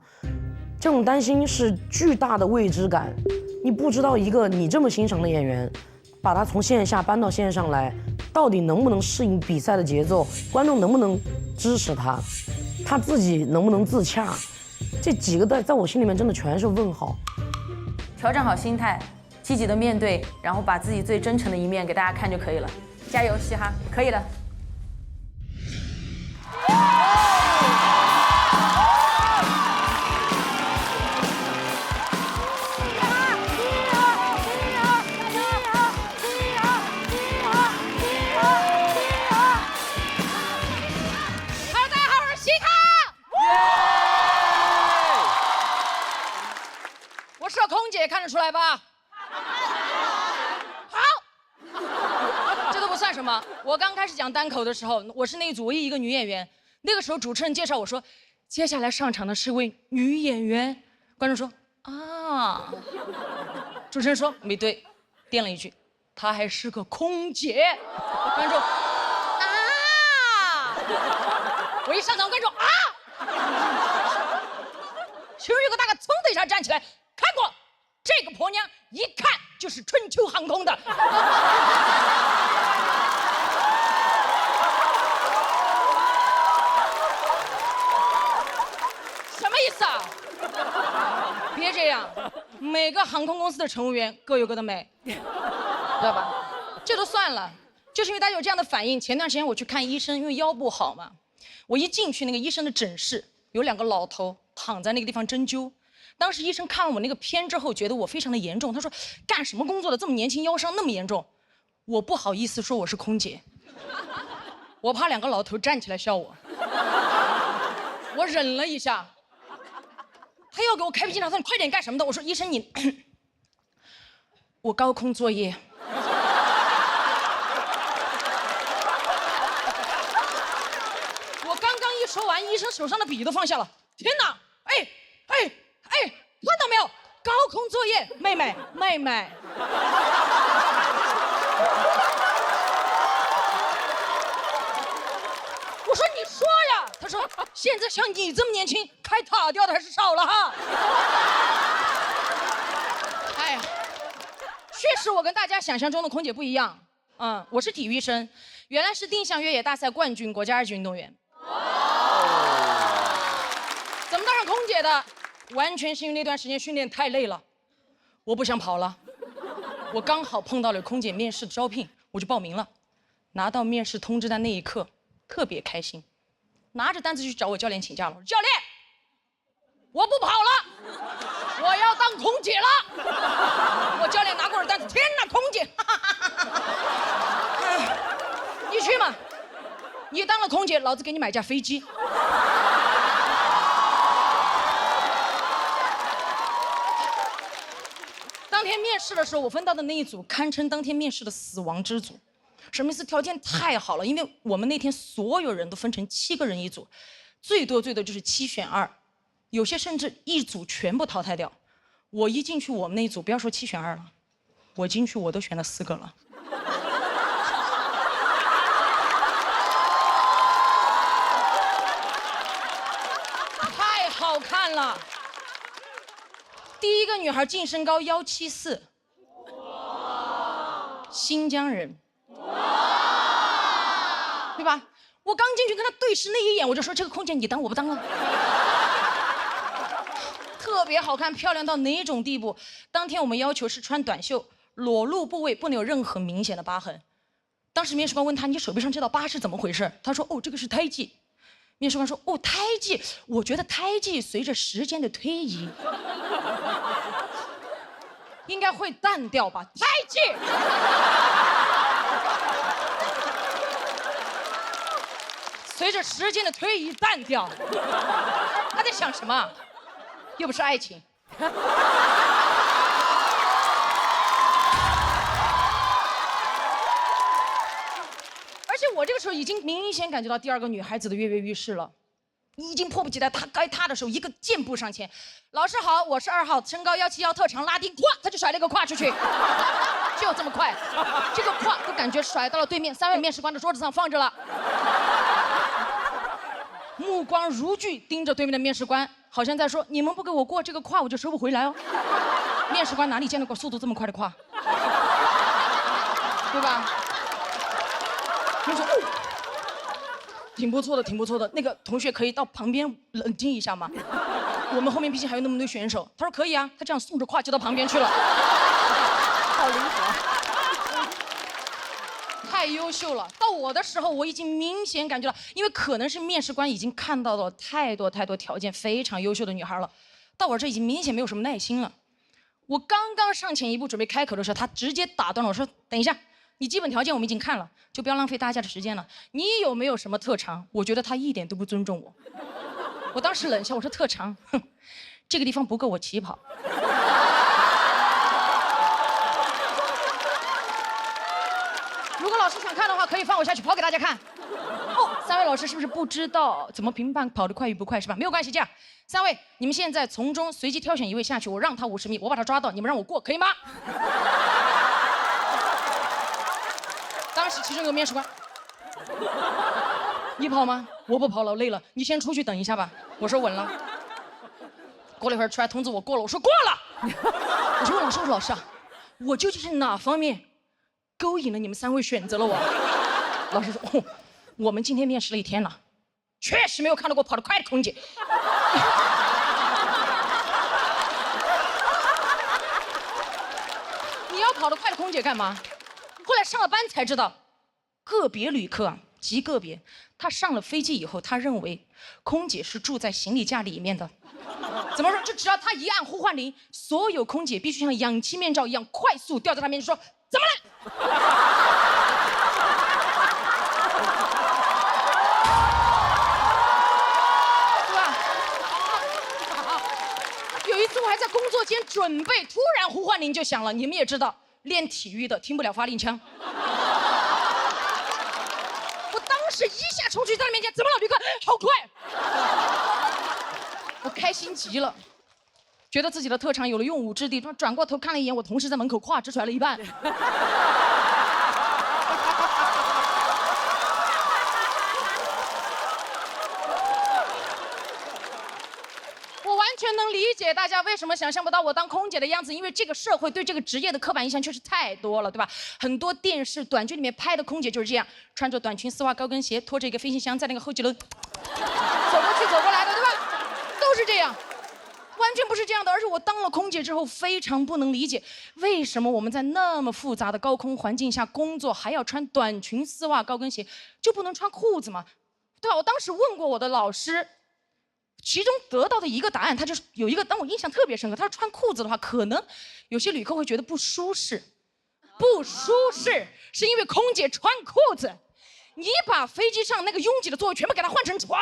S3: 这种担心是巨大的未知感。你不知道一个你这么欣赏的演员，把他从线下搬到线上来，到底能不能适应比赛的节奏，观众能不能支持他，他自己能不能自洽，这几个在我心里面真的全是问号。
S19: 调整好心态，积极的面对，然后把自己最真诚的一面给大家看就可以了。加油，嘻哈，可以的。
S18: 看得出来吧？好，这都不算什么。我刚开始讲单口的时候，我是那一组唯一一个女演员。那个时候主持人介绍我说，接下来上场的是位女演员。观众说啊，主持人说没对，垫了一句，她还是个空姐。观众啊，我一上场，观众啊，其中有个大哥噌的一下站起来，看过。这个婆娘一看就是春秋航空的。什么意思啊？别这样，每个航空公司的乘务员各有各的美，知道吧？这都算了，就是因为大家有这样的反应。前段时间我去看医生，因为腰不好嘛，我一进去那个医生的诊室，有2个老头躺在那个地方针灸。当时医生看完我那个片之后，觉得我非常的严重，他说干什么工作的这么年轻，腰伤那么严重。我不好意思说我是空姐，我怕2个老头站起来笑我，我忍了一下。他要给我开脾气，他说你快点干什么的？我说医生你，我高空作业。我刚刚一说完，医生手上的笔都放下了。天哪，哎，
S3: 哎，看到没有？高空作业，妹妹。我说你说呀，他说现在像你这么年轻，开塔吊的还是少了哈。哎呀，确实我跟大家想象中的空姐不一样。我是体育生，原来是定向越野大赛冠军，国家2级运动员。怎么当上空姐的？完全是因为那段时间训练太累了，我不想跑了。我刚好碰到了空姐面试招聘，我就报名了。拿到面试通知单那一刻，特别开心，拿着单子去找我教练请假了。我说教练，我不跑了，我要当空姐了。我教练拿过了单子，天哪，空姐，你去嘛，你当了空姐，老子给你买架飞机。当天面试的时候，我分到的那一组堪称当天面试的死亡之组。什么意思？条件太好了，因为我们那天所有人都分成7个人一组，最多就是7选2，有些甚至一组全部淘汰掉。我一进去我们那一组，不要说7选2了，我进去我都选了4个了。太好看了。第一个女孩净身高174，新疆人，对吧？我刚进去跟她对视那一眼，我就说这个空姐你当我不当啊。特别好看，漂亮到哪种地步？当天我们要求是穿短袖，裸露部位不能有任何明显的疤痕。当时面试官问她，你手臂上这道疤是怎么回事？她说这个是胎记。面试官说胎记，我觉得胎记随着时间的推移应该会淡掉吧？胎记随着时间的推移淡掉，他在想什么？又不是爱情。而且我这个时候已经明显感觉到第二个女孩子的跃跃欲试了，已经迫不及待，她该踏的时候一个箭步上前，老师好，我是2号，身高171，特长拉丁，咵，她就甩了一个胯出去，就这么快，这个胯都感觉甩到了对面3位面试官的桌子上放着了，目光如炬盯着对面的面试官，好像在说你们不给我过这个胯，我就收不回来哦。面试官哪里见到过速度这么快的胯，对吧？你说挺不错的，挺不错的。那个同学可以到旁边冷静一下吗？我们后面毕竟还有那么多选手。他说可以啊，他这样送着胯就到旁边去了，好灵活，太优秀了。到我的时候，我已经明显感觉到，因为可能是面试官已经看到了太多条件非常优秀的女孩了，到我这已经明显没有什么耐心了。我刚刚上前一步准备开口的时候，他直接打断了我说：“等一下。”你基本条件我们已经看了，就不要浪费大家的时间了。你有没有什么特长？我觉得他一点都不尊重我。我当时冷笑，我说特长，哼，这个地方不够我起跑。如果老师想看的话，可以放我下去跑给大家看。3位老师是不是不知道怎么评判跑得快与不快是吧？没有关系，这样，3位你们现在从中随机挑选1位下去，我让他50米，我把他抓到，你们让我过，可以吗？当时其中有个面试官，你跑吗？我不跑了，累了，你先出去等一下吧。我说稳了。过了一会儿出来通知我过了，我说过了。我说问老师啊，我究竟是哪方面勾引了你们3位选择了我？老师说我们今天面试了1天了，确实没有看到过跑得快的空姐。你要跑得快的空姐干嘛？后来上了班才知道，个别旅客啊，极个别，他上了飞机以后，他认为空姐是住在行李架里面的。怎么说？就只要他一按呼唤铃，所有空姐必须像氧气面罩一样快速掉在他面前说：“怎么了？”对吧？有一次我还在工作间准备，突然呼唤铃就响了。你们也知道。练体育的听不了发令枪，我当时一下冲去在他面前，怎么了，旅客？好快！我开心极了。
S20: 觉得自己的特长有了用武之地，转过头看了一眼我同事在门口胯只甩了一半。我完全能理解大家为什么想象不到我当空姐的样子，因为这个社会对这个职业的刻板印象确实太多了，对吧？很多电视短剧里面拍的空姐就是这样，穿着短裙、丝袜、高跟鞋，拖着一个飞行箱在那个后几楼走过去走过来的，对吧？都是这样。完全不是这样的，而且我当了空姐之后，非常不能理解，为什么我们在那么复杂的高空环境下工作，还要穿短裙、丝袜、高跟鞋，就不能穿裤子吗？对吧？我当时问过我的老师，其中得到的一个答案，他就是有一个让我印象特别深刻，他说穿裤子的话，可能有些旅客会觉得不舒适，不舒适是因为空姐穿裤子，你把飞机上那个拥挤的座位全部给它换成床。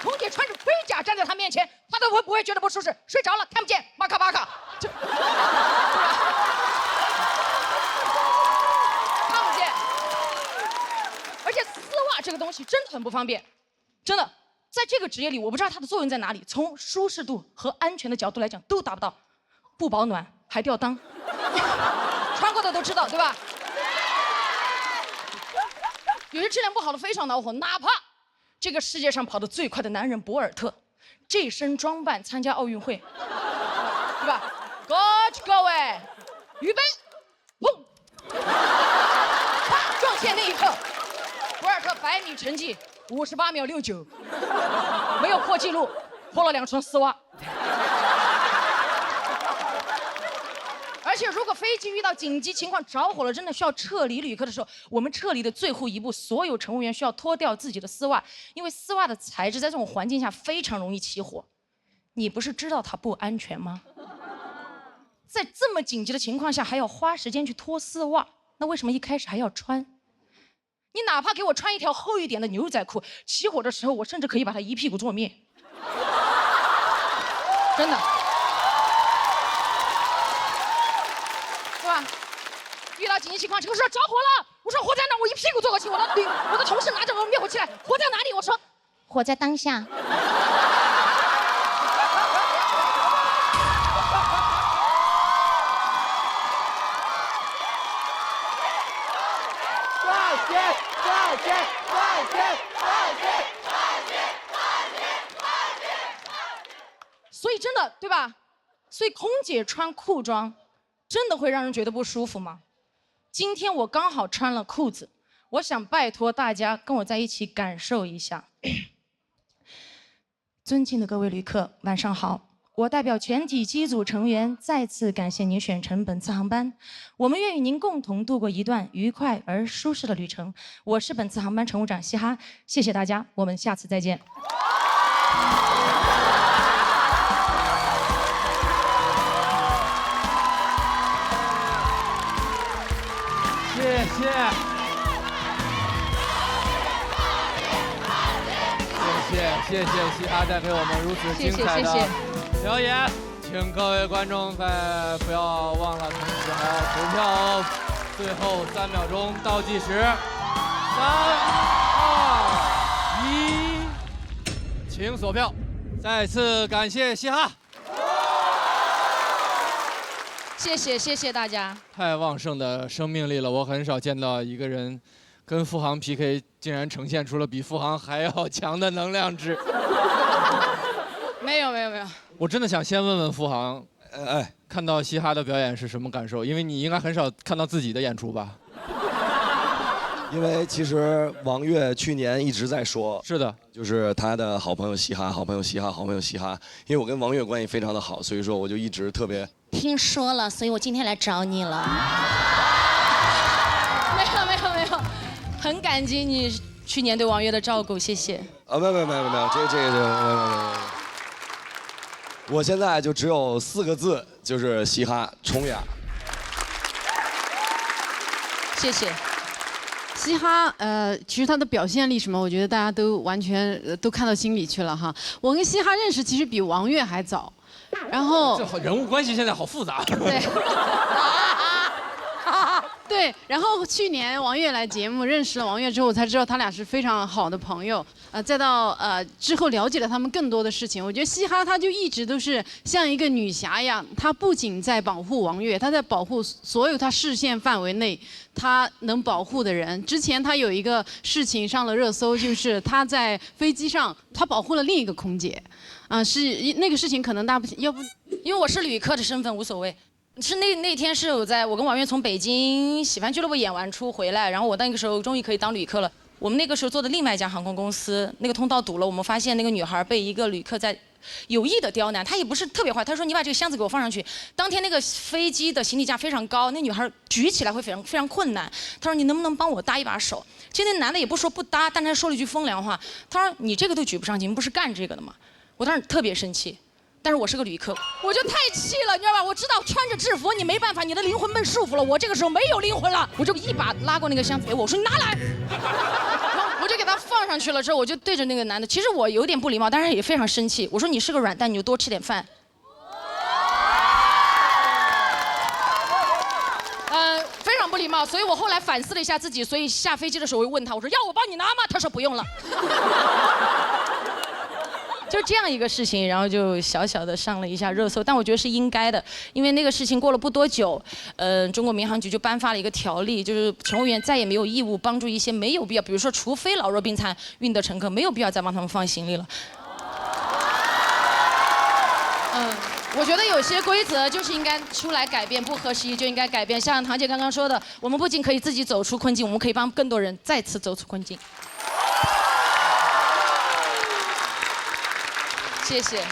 S20: 空姐穿着盔甲站在他面前，他都会不会觉得不舒适？睡着了看不见，巴卡巴卡，就看不见。而且丝袜这个东西真的很不方便，真的，在这个职业里，我不知道它的作用在哪里。从舒适度和安全的角度来讲，都达不到，不保暖还吊裆，穿过的都知道，对吧？有些质量不好的非常恼火，哪怕这个世界上跑得最快的男人博尔特，这身装扮参加奥运会，对吧？各位，预备，砰！啪！撞线那一刻，博尔特100米成绩58秒69，没有破纪录，破了2双丝袜。而且，如果飞机遇到紧急情况着火了，真的需要撤离旅客的时候，我们撤离的最后一步，所有乘务员需要脱掉自己的丝袜，因为丝袜的材质在这种环境下非常容易起火。你不是知道它不安全吗？在这么紧急的情况下，还要花时间去脱丝袜，那为什么一开始还要穿？你哪怕给我穿一条厚一点的牛仔裤，起火的时候，我甚至可以把它一屁股坐灭。真的。对吧？遇到紧急情况，这个时候着火了，我说火在哪？我一屁股坐过去，我的同事拿着我灭火器来，火在哪里？我说火在当下。所以真的，对吧？所以空姐穿裤装真的会让人觉得不舒服吗？今天我刚好穿了裤子，我想拜托大家跟我在一起感受一下。尊敬的各位旅客，晚上好。我代表全体机组成员再次感谢您选乘本次航班，我们愿与您共同度过一段愉快而舒适的旅程。我是本次航班乘务长嘻哈，谢谢大家，我们下次再见。
S1: 谢谢嘻哈带给我们如此精彩的表演，请各位观众不要忘了，同时还要投票哦。最后3秒钟倒计时，3、2、1，请锁票。再次感谢嘻哈，谢谢大家。太旺盛的生命力了，我很少见到一个人跟付航 PK， 竟然呈现出了比付航还要强的能量值。没有。我真的想先问问付航，看到嘻哈的表演是什么感受？因为你应该很少看到自己的演出吧？
S11: 因为其实王悦去年一直在说，
S1: 是的，
S11: 就是他的好朋友嘻哈，好朋友嘻哈，好朋友嘻哈。因为我跟王悦关系非常的好，所以说我就一直特别
S21: 听说了，所以我今天来找你了。
S20: 没有，很感激你去年对王悦的照顾，谢谢。
S11: 没有，这个。我现在就只有4个字，就是嘻哈冲呀！
S20: 谢谢。
S9: 嘻哈，其实他的表现力什么，我觉得大家都完全都看到心里去了哈。我跟嘻哈认识其实比王悦还早，然后
S1: 这人物关系现在好复杂。
S20: 对。
S9: 对，然后去年王悦来节目，认识了王悦之后，我才知道他俩是非常好的朋友。再到之后了解了他们更多的事情，我觉得嘻哈他就一直都是像一个女侠一样，她不仅在保护王悦，她在保护所有她视线范围内她能保护的人。之前她有一个事情上了热搜，就是她在飞机上，她保护了另一个空姐，是那个事情可能大部分要不，
S20: 因为我是旅客的身份无所谓。是那天是我跟王悦从北京喜欢俱乐部演完出回来，然后我那个时候终于可以当旅客了。我们那个时候坐的另外一家航空公司，那个通道堵了，我们发现那个女孩被一个旅客在有意的刁难，她也不是特别坏，她说你把这个箱子给我放上去。当天那个飞机的行李架非常高，那女孩举起来会非常困难。她说你能不能帮我搭一把手？其实那男的也不说不搭，但他说了一句风凉话，他说你这个都举不上去，你们不是干这个的吗？我当时特别生气。但是我是个旅客，我就太气了，你知道吧？我知道穿着制服你没办法，你的灵魂被束缚了。我这个时候没有灵魂了，我就一把拉过那个箱子给我说你拿来，然后我就给他放上去了。之后我就对着那个男的，其实我有点不礼貌，但是也非常生气。我说你是个软蛋，你就多吃点饭。非常不礼貌，所以我后来反思了一下自己，所以下飞机的时候我就问他，我说要我帮你拿吗？他说不用了。就这样一个事情，然后就小小的上了一下热搜，但我觉得是应该的，因为那个事情过了不多久，中国民航局就颁发了一个条例，就是乘务员再也没有义务帮助一些没有必要，比如说除非老弱病残孕的乘客，没有必要再帮他们放行李了。我觉得有些规则就是应该出来改变，不合时宜就应该改变。像唐姐刚刚说的，我们不仅可以自己走出困境，我们可以帮更多人再次走出困境。谢谢。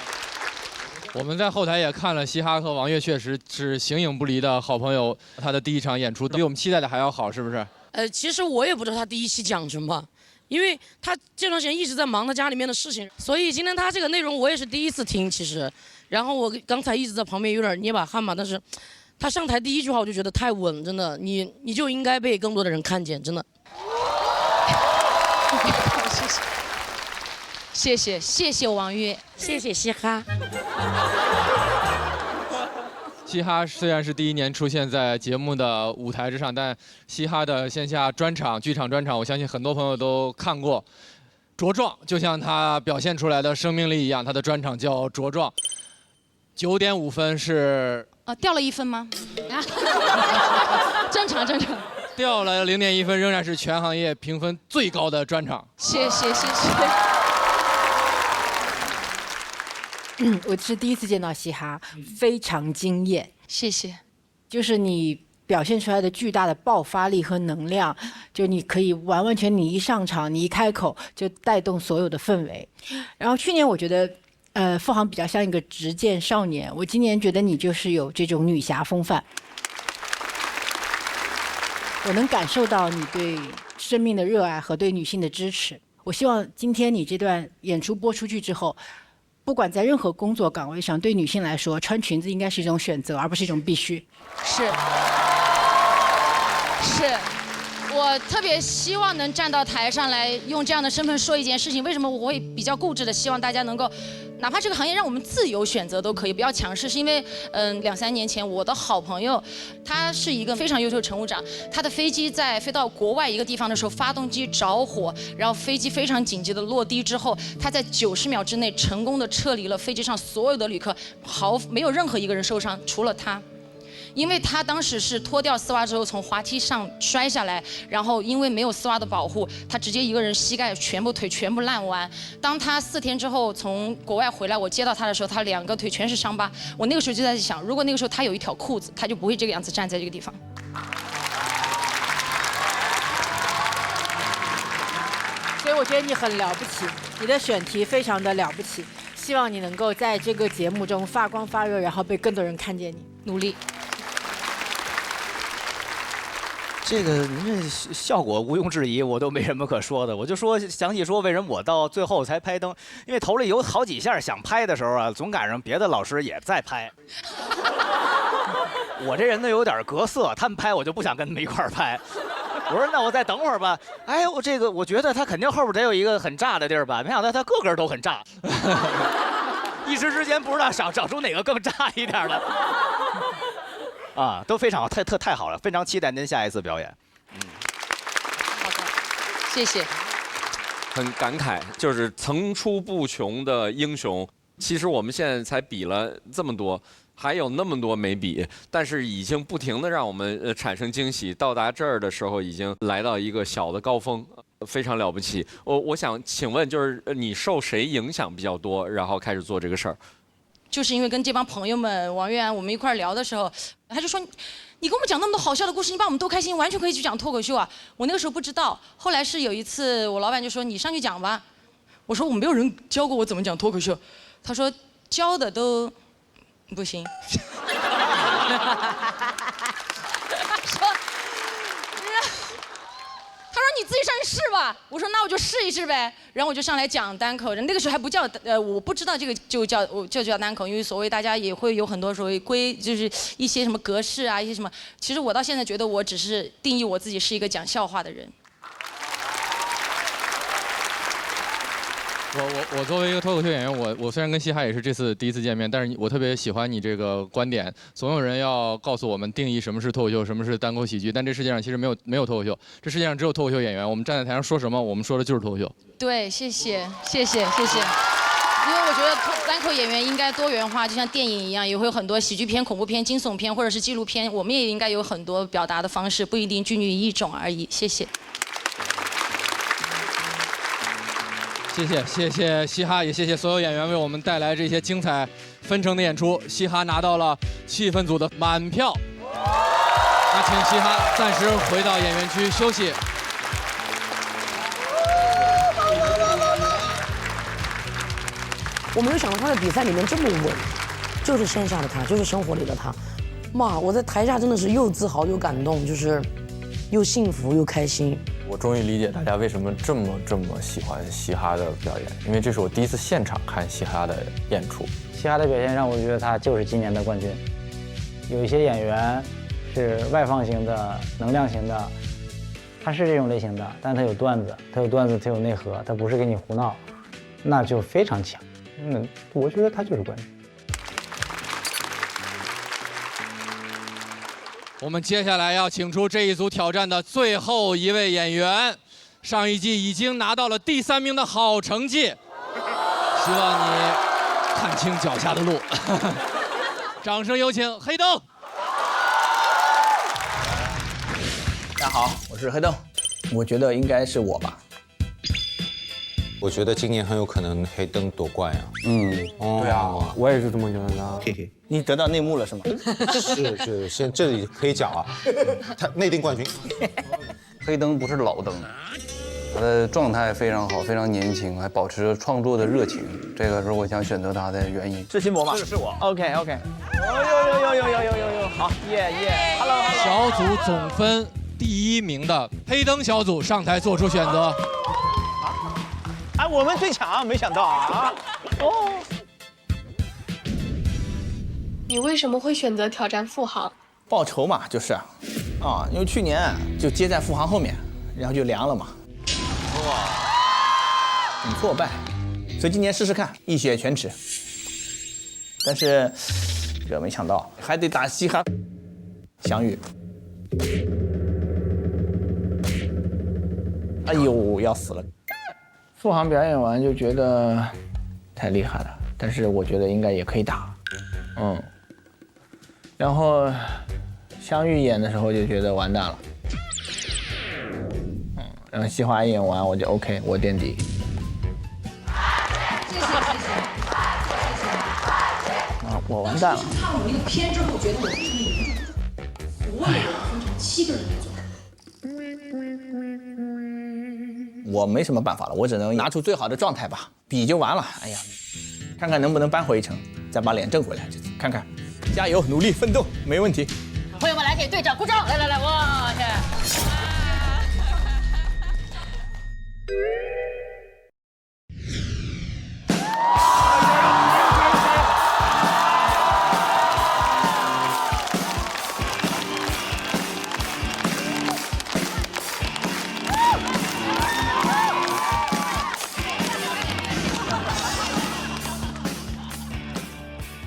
S1: 我们在后台也看了，嘻哈和王悦确实是形影不离的好朋友。他的第一场演出比我们期待的还要好，是不是？
S3: 其实我也不知道他第一期讲什么，因为他这段时间一直在忙他家里面的事情，所以今天他这个内容我也是第一次听，其实。然后我刚才一直在旁边有点捏把汗嘛，但是他上台第一句话我就觉得太稳，真的，你就应该被更多的人看见，真的。
S20: 谢谢王悦，
S3: 谢谢嘻哈。
S1: 嘻哈虽然是第一年出现在节目的舞台之上，但嘻哈的线下专场、剧场专场，我相信很多朋友都看过。茁壮就像他表现出来的生命力一样，他的专场叫茁壮。9.5分是
S20: 掉了1分吗？正常。
S1: 掉了0.1分，仍然是全行业评分最高的专场。
S20: 谢谢。
S15: 我是第一次见到嘻哈，非常惊艳。
S20: 谢谢。
S15: 就是你表现出来的巨大的爆发力和能量，就你可以完全你一上场，你一开口就带动所有的氛围。然后去年我觉得，付航比较像一个执剑少年，我今年觉得你就是有这种女侠风范。我能感受到你对生命的热爱和对女性的支持。我希望今天你这段演出播出去之后，不管在任何工作岗位上，对女性来说，穿裙子应该是一种选择，而不是一种必须。
S20: 是，我特别希望能站到台上来，用这样的身份说一件事情。为什么我会比较固执的希望大家能够，哪怕这个行业让我们自由选择都可以，不要强势？是因为2-3年前，我的好朋友，他是一个非常优秀的乘务长，他的飞机在飞到国外一个地方的时候，发动机着火，然后飞机非常紧急的落地之后，他在90秒之内成功的撤离了飞机上所有的旅客，没有任何一个人受伤，除了他。因为他当时是脱掉丝袜之后从滑梯上摔下来，然后因为没有丝袜的保护，他直接一个人膝盖腿全部烂完。当他4天之后从国外回来，我接到他的时候，他2个腿全是伤疤。我那个时候就在想，如果那个时候他有一条裤子，他就不会这个样子站在这个地方。
S15: 所以我觉得你很了不起，你的选题非常的了不起，希望你能够在这个节目中发光发热，然后被更多人看见你，
S20: 努力。
S13: 这个您这效果毋庸置疑，我都没什么可说的。我就详细说为什么我到最后才拍灯，因为头里有好几下想拍的时候啊，总赶上别的老师也在拍。我这人呢有点隔色，他们拍我就不想跟他们一块儿拍。我说那我再等会儿吧。哎，我觉得他肯定后边得有一个很炸的地儿吧，没想到他个个都很炸。一时之间不知道找出哪个更炸一点的。
S4: 啊，都非常好，太好了，非常期待您下一次表演。
S20: 谢谢。
S14: 很感慨，就是层出不穷的英雄。其实我们现在才比了这么多，还有那么多没比，但是已经不停的让我们产生惊喜。到达这儿的时候，已经来到一个小的高峰，非常了不起。我想请问，就是你受谁影响比较多，然后开始做这个事儿？
S20: 就是因为跟这帮朋友们王悦安我们一块聊的时候，他就说，你跟我们讲那么多好笑的故事，你把我们逗开心，完全可以去讲脱口秀啊。我那个时候不知道，后来是有一次我老板就说你上去讲吧，我说我没有人教过我怎么讲脱口秀，他说教的都不行。他说你自己上去试吧，我说那我就试一试呗，然后我就上来讲单口，那个时候还不叫我不知道这个就叫单口，因为所谓大家也会有很多所谓就是一些什么格式啊，一些什么，其实我到现在觉得我只是定义我自己是一个讲笑话的人。
S1: 我作为一个脱口秀演员，我虽然跟嘻哈也是这次第一次见面，但是我特别喜欢你这个观点，总有人要告诉我们定义什么是脱口秀，什么是单口喜剧，但这世界上其实没有脱口秀，这世界上只有脱口秀演员，我们站在台上说什么，我们说的就是脱口秀。
S20: 对，谢谢。因为我觉得单口演员应该多元化，就像电影一样，也会有很多喜剧片、恐怖片、惊悚片或者是纪录片，我们也应该有很多表达的方式，不一定拘泥于一种而已。谢谢。
S1: 谢谢嘻哈，也谢谢所有演员为我们带来这些精彩纷呈的演出。嘻哈拿到了气氛组的满票，那请嘻哈暂时回到演员区休息。
S3: 我没有想到他在比赛里面这么稳，就是线下的他，就是生活里的他。妈，我在台下真的是又自豪又感动，就是又幸福又开心。
S22: 我终于理解大家为什么这么喜欢嘻哈的表演，因为这是我第一次现场看嘻哈的演出。
S10: 嘻哈的表现让我觉得他就是今年的冠军。有一些演员是外放型的、能量型的，他是这种类型的，但他有段子，他有内核，他不是给你胡闹，那就非常强。我觉得他就是冠军。
S1: 我们接下来要请出这一组挑战的最后一位演员，上一季已经拿到了第3名的好成绩，希望你看清脚下的路。掌声有请黑灯。
S23: 大家好，我是黑灯，我觉得应该是我吧。
S24: 我觉得今年很有可能黑灯夺冠呀。
S23: 对啊，我也是这么觉得的。嘿嘿，你得到内幕了是吗？
S24: 是，先这里可以讲啊，他内定冠军。
S25: 黑灯不是老灯，他的状态非常好，非常年轻，还保持着创作的热情，这个是我想选择他的原因。
S23: 是新博吗？是我。OK。有，好，耶 ，Hello。
S1: 小组总分第1名的黑灯小组上台做出选择。
S23: 哎，我们最强，没想到啊！哦，
S7: 你为什么会选择挑战付航？
S23: 报仇嘛，就是啊，因为去年就接在付航后面，然后就凉了嘛。哇，很挫败，所以今年试试看，一雪全耻。但是这没想到还得打嘻哈，翔宇。哎呦，要死了！付航表演完就觉得太厉害了，但是我觉得应该也可以打，然后相遇演的时候就觉得完蛋了，然后西华演完我就 OK， 我垫底。
S20: 谢谢。
S23: 我完蛋了。
S20: 看我那个片之后，觉得我非常严重，我也分成7个人来做。
S23: 我没什么办法了，我只能拿出最好的状态吧，比就完了。哎呀，看看能不能扳回一城，再把脸挣回来，看看，加油，努力奋斗，没问题。
S21: 朋友们，来给队长鼓掌！来，哇塞！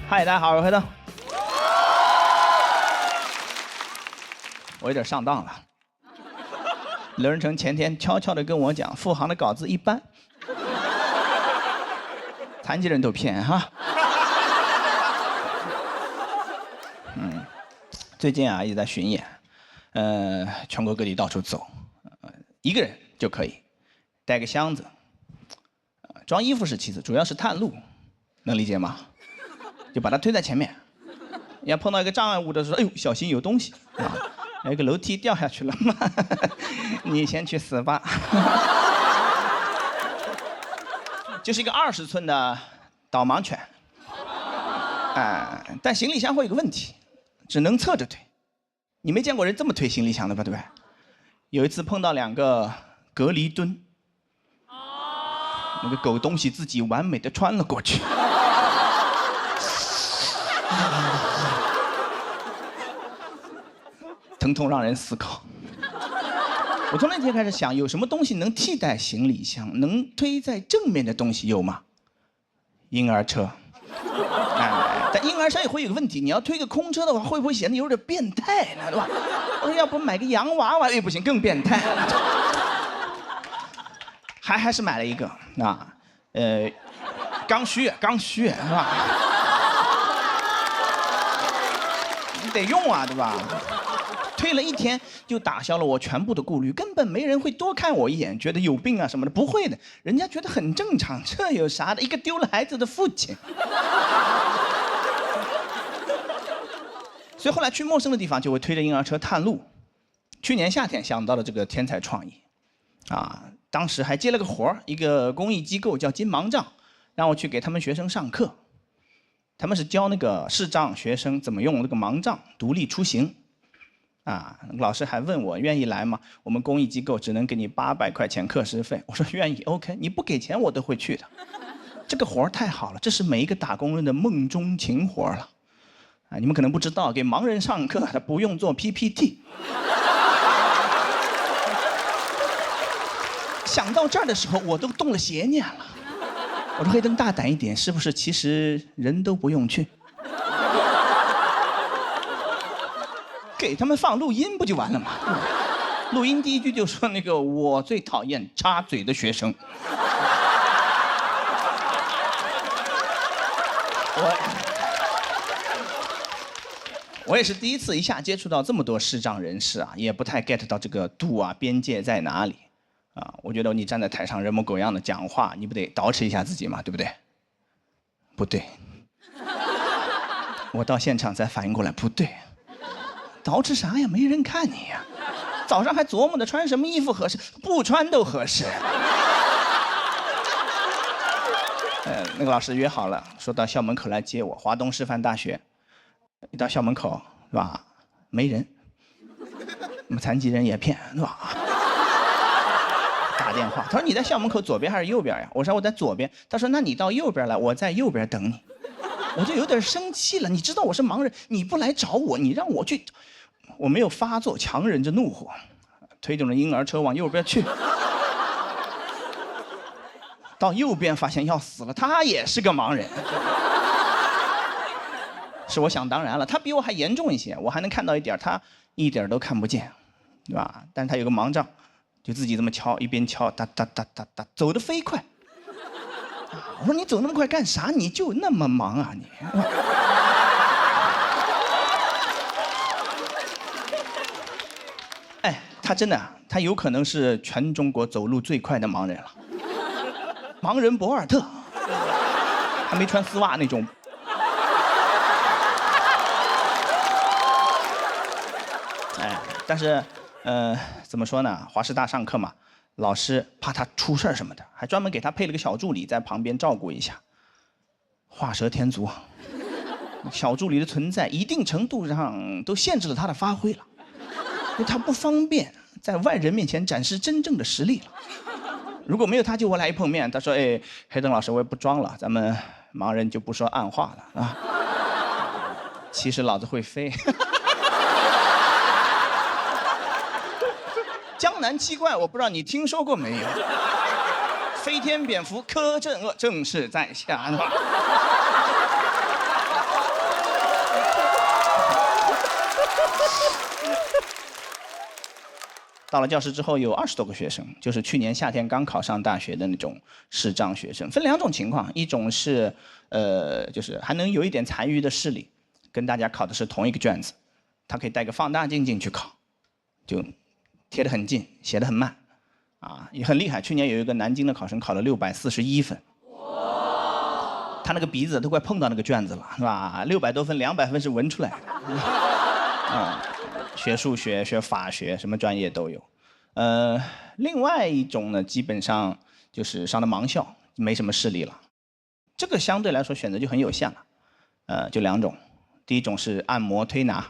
S23: 嗨，大家好，我是黑灯。我有点上当了。刘仁成前天悄悄地跟我讲，付航的稿子一般，残疾人都骗哈。最近啊也在巡演，全国各地到处走，一个人就可以，带个箱子，装衣服是其次，主要是探路，能理解吗？就把它推在前面，要碰到一个障碍物的时候，哎呦，小心有东西啊！有一个楼梯掉下去了嘛，你先去死吧。就是一个20寸的导盲犬，但行李箱会有个问题，只能侧着推。你没见过人这么推行李箱的吧？对不对？有一次碰到2个隔离墩，那个狗东西自己完美的穿了过去。疼痛让人思考。我从那天开始想，有什么东西能替代行李箱，能推在正面的东西有吗？婴儿车。但婴儿车也会有个问题，你要推个空车的话，会不会显得有点变态呢？对吧？我说要不买个洋娃娃，不行，更变态。还是买了一个啊，刚需是吧？你得用啊，对吧？推了1天就打消了我全部的顾虑，根本没人会多看我一眼，觉得有病啊什么的，不会的，人家觉得很正常，这有啥的？一个丢了孩子的父亲。所以后来去陌生的地方就会推着婴儿车探路。去年夏天想到了这个天才创意，当时还接了个活儿，一个公益机构叫金盲杖，让我去给他们学生上课。他们是教那个视障学生怎么用那个盲杖独立出行。老师还问我愿意来吗？我们公益机构只能给你800块钱课时费。我说愿意 ，OK， 你不给钱我都会去的。这个活儿太好了，这是每一个打工人的梦中情活了。你们可能不知道，给盲人上课他不用做 PPT。想到这儿的时候，我都动了邪念了。我说黑灯大胆一点，是不是其实人都不用去？给他们放录音不就完了吗？录音第1句就说那个我最讨厌插嘴的学生。我也是第一次一下接触到这么多视障人士也不太 get 到这个度边界在哪里我觉得你站在台上人模狗样的讲话，你不得捯饬一下自己嘛，对不对？不对，我到现场才反应过来，不对。捯饬啥呀？没人看你呀！早上还琢磨着穿什么衣服合适，不穿都合适。那个老师约好了，说到校门口来接我。华东师范大学，一到校门口是吧？没人，我们残疾人也骗是吧？打电话，他说你在校门口左边还是右边呀？我说我在左边。他说那你到右边来，我在右边等你。我就有点生气了，你知道我是盲人，你不来找我，你让我去。我没有发作，强忍着怒火，推动着婴儿车往右边去。到右边发现要死了，他也是个盲人。是我想当然了，他比我还严重一些，我还能看到一点，他一点都看不见，对吧？但是他有个盲杖，就自己这么敲，一边敲，哒哒哒哒哒，走得飞快。我说你走那么快干啥？你就那么忙啊你？他真的，他有可能是全中国走路最快的盲人了。盲人博尔特，还没穿丝袜那种。但是，怎么说呢？华师大上课嘛，老师怕他出事儿什么的，还专门给他配了个小助理在旁边照顾一下。画蛇添足，小助理的存在一定程度上都限制了他的发挥了。因为他不方便在外人面前展示真正的实力了。如果没有他，就我俩一碰面，他说：“哎，黑灯老师，我也不装了，咱们盲人就不说暗话了啊。其实老子会飞。”江南七怪，我不知道你听说过没有？飞天蝙蝠柯镇恶，正是在下。到了教室之后有20多个学生，就是去年夏天刚考上大学的那种视障学生，分2种情况，一种是就是还能有一点残余的视力，跟大家考的是同一个卷子，他可以带个放大镜进去考，就贴得很近，写得很慢，啊，也很厉害。去年有一个南京的考生考了641分，他那个鼻子都快碰到那个卷子了，是吧？600多分，200分是闻出来的。啊，学数学、学法学，什么专业都有。另外一种呢，基本上就是上的盲校，没什么视力了。这个相对来说选择就很有限了。就2种，第一种是按摩推拿，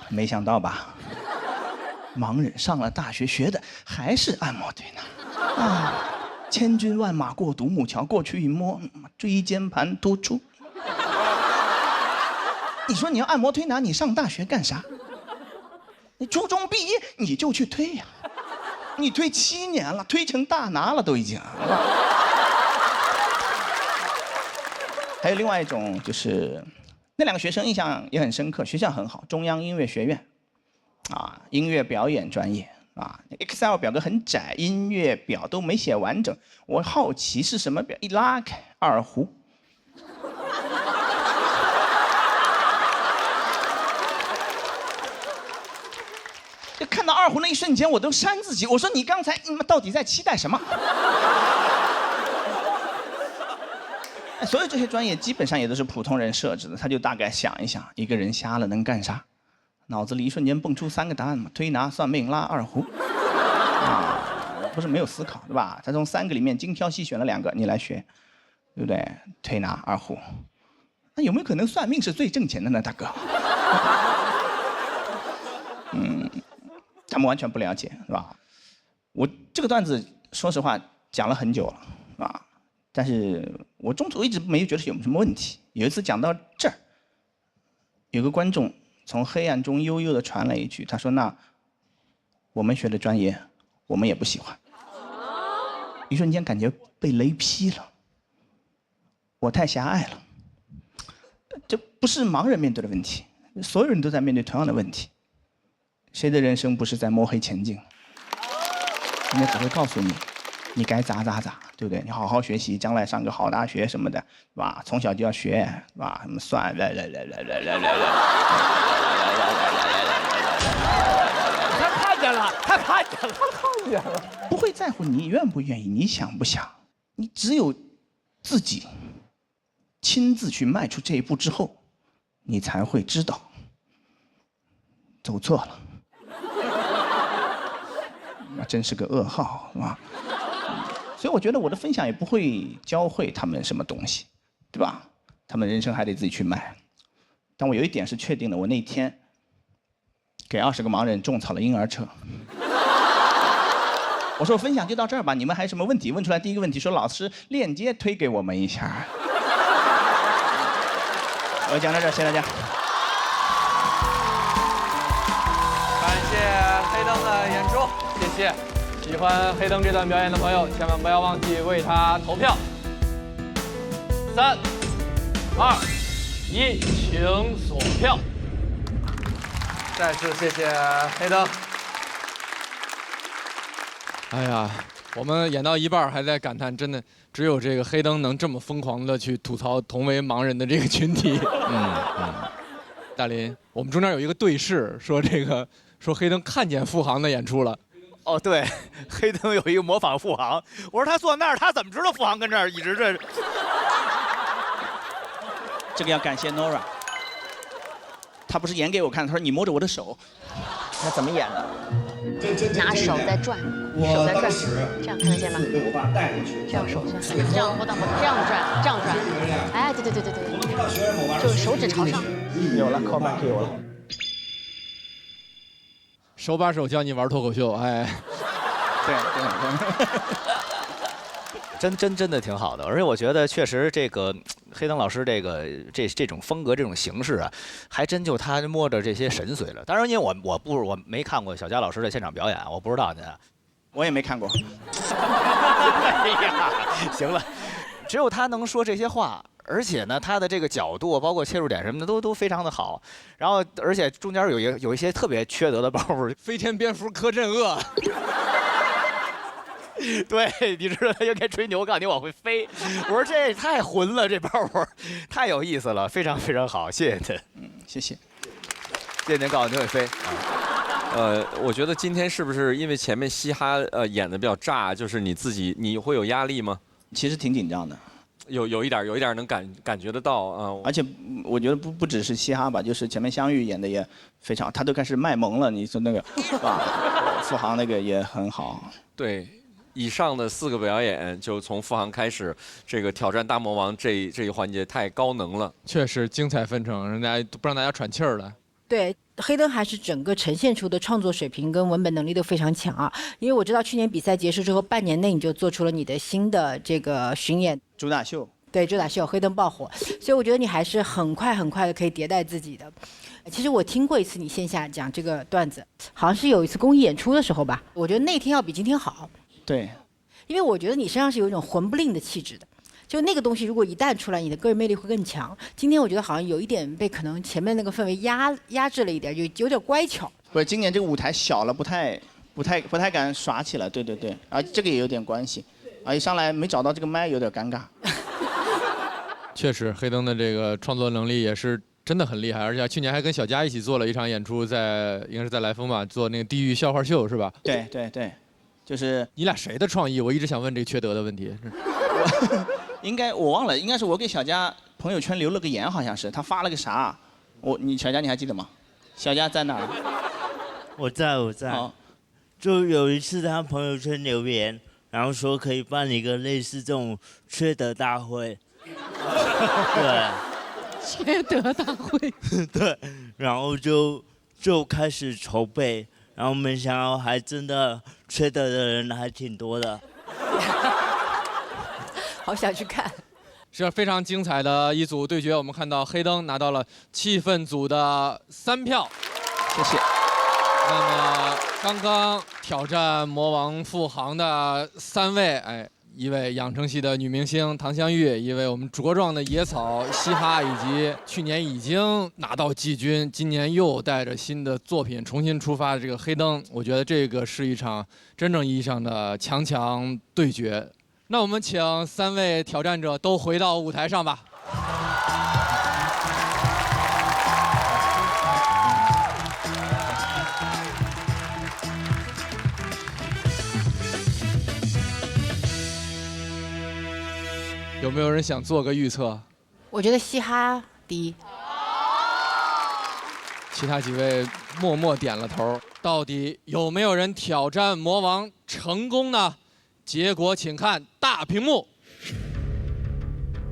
S23: 没想到吧？盲人上了大学学的还是按摩推拿啊！千军万马过独木桥，过去一摸，椎间盘突出。你说你要按摩推拿，你上大学干啥？你初中毕业你就去推呀，你推7年了，推成大拿了都已经。还有另外一种就是那2个学生印象也很深刻，学校很好，中央音乐学院，啊，音乐表演专业啊 ，Excel 表格很窄，音乐表都没写完整。我好奇是什么表，一拉开二胡。就看到二胡那一瞬间，我都扇自己，我说你刚才到底在期待什么？所有这些专业基本上也都是普通人设置的，他就大概想一想，一个人瞎了能干啥，脑子里一瞬间蹦出3个答案嘛：推拿、算命、拉二胡。啊，不是没有思考，对吧？他从3个里面精挑细选了2个，你来学，对不对？推拿、二胡，那有没有可能算命是最挣钱的呢，大哥？他们完全不了解，是吧？我这个段子说实话讲了很久了啊，但是我中途一直没有觉得有什么问题。有一次讲到这儿，有个观众从黑暗中悠悠地传来一句，他说：“那我们学的专业，我们也不喜欢。”一瞬间感觉被雷劈了，我太狭隘了。这不是盲人面对的问题，所有人都在面对同样的问题。谁的人生不是在摸黑前进？人家只会告诉你，你该咋，对不对？你好好学习，将来上个好大学什么的，是吧？从小就要学，是吧？什么算，他
S1: 看见了，他看见了，
S23: 不会在乎你愿不愿意，你想不想？你只有自己亲自去迈出这一步之后，你才会知道走错了。那真是个噩耗，是吧？所以我觉得我的分享也不会教会他们什么东西，对吧？他们人生还得自己去迈。但我有一点是确定的，我那天给20个盲人种草了婴儿车。我说我分享就到这儿吧，你们还有什么问题？问出来第一个问题说老师链接推给我们一下。我讲到这儿，谢谢大家。
S22: 感谢黑灯的演出，谢谢。喜欢黑灯这段表演的朋友，千万不要忘记为他投票。3、2、1，请锁票。再次谢谢黑灯。
S1: 哎呀，我们演到一半还在感叹，真的只有这个黑灯能这么疯狂的去吐槽同为盲人的这个群体。大林，我们中间有一个对视，说黑灯看见付航的演出了。
S4: 哦，对，黑灯有一个模仿付航，我说他坐那儿，他怎么知道付航跟这儿一直这？
S23: 这个要感谢 Nora， 他不是演给我看，他说你摸着我的手，他怎么演的？
S21: 拿手在转，手在转，这样看得见吗？这样手这样摸到，这样转，这样转。哎，对，就是手指朝上。
S23: 有了 ，callback 有了。
S1: 手把手教你玩脱口秀，哎，
S23: 对，
S4: 真的挺好的，而且我觉得确实这个黑灯老师这种风格这种形式啊，还真就他摸着这些神髓了。当然，因为我没看过小佳老师的现场表演，我不知道您。
S23: 我也没看过。
S4: 哎呀，行了，只有他能说这些话，而且呢，他的这个角度包括切入点什么的都非常的好。然后而且中间有一些特别缺德的包袱，
S1: 飞天蝙蝠柯震恶。
S4: 对，你知道他应该吹牛，告诉你往回飞。我说这也太混了，这包袱太有意思了，非常非常好，谢谢他。
S23: 谢谢。
S4: 谢谢您告诉牛会飞。
S14: 我觉得今天是不是因为前面嘻哈演的比较炸，就是你会有压力吗？
S23: 其实挺紧张的，
S14: 有一点能感觉得到啊。
S23: 而且我觉得不只是嘻哈吧，就是前面相遇演的也非常，他都开始卖萌了。你说那个啊，付航那个也很好。
S14: 对。以上的4个表演，就从付航开始，这个挑战大魔王这一环节太高能了，
S1: 确实精彩纷呈，不让大家喘气儿了。
S15: 对，黑灯还是整个呈现出的创作水平跟文本能力都非常强啊。因为我知道去年比赛结束之后，半年内你就做出了你的新的这个巡演
S23: 主打秀。
S15: 对，主打秀黑灯爆火，所以我觉得你还是很快的可以迭代自己的。其实我听过一次你线下讲这个段子，好像是有一次公益演出的时候吧，我觉得那天要比今天好。
S23: 对，
S15: 因为我觉得你身上是有一种混不吝的气质的，就那个东西如果一旦出来，你的个人魅力会更强。今天我觉得好像有一点被可能前面那个氛围压制了一点，有点乖巧。
S23: 不是，今年这个舞台小了，不太敢耍起来。对，啊，这个也有点关系。啊，一上来没找到这个麦，有点尴尬。
S1: 确实，黑灯的这个创作能力也是真的很厉害，而且去年还跟小佳一起做了一场演出，应该是在来风吧，做那个地狱笑话秀是吧？
S23: 对。就是
S1: 你俩谁的创意？我一直想问这个缺德的问题。
S23: 我忘了，应该是我给小佳朋友圈留了个言，好像是他发了个啥？小佳你还记得吗？小佳在哪儿？
S2: 我在。就有一次他朋友圈留言，然后说可以办一个类似这种缺德大会。对。
S15: 缺德大会。
S2: 对，然后就开始筹备。然后没想到还真的缺德的人还挺多的，
S15: 好想去看。
S1: 是非常精彩的一组对决，我们看到黑灯拿到了气氛组的3票，
S23: 谢谢。
S1: 那么刚刚挑战魔王付航的3位，一位养成系的女明星唐香玉，一位我们茁壮的野草嘻哈，以及去年已经拿到季军，今年又带着新的作品重新出发的这个黑灯，我觉得这个是一场真正意义上的强对决。那我们请3位挑战者都回到舞台上吧。有没有人想做个预测？
S15: 我觉得嘻哈第一。
S1: 其他几位默默点了头。到底有没有人挑战魔王成功呢？结果请看大屏幕。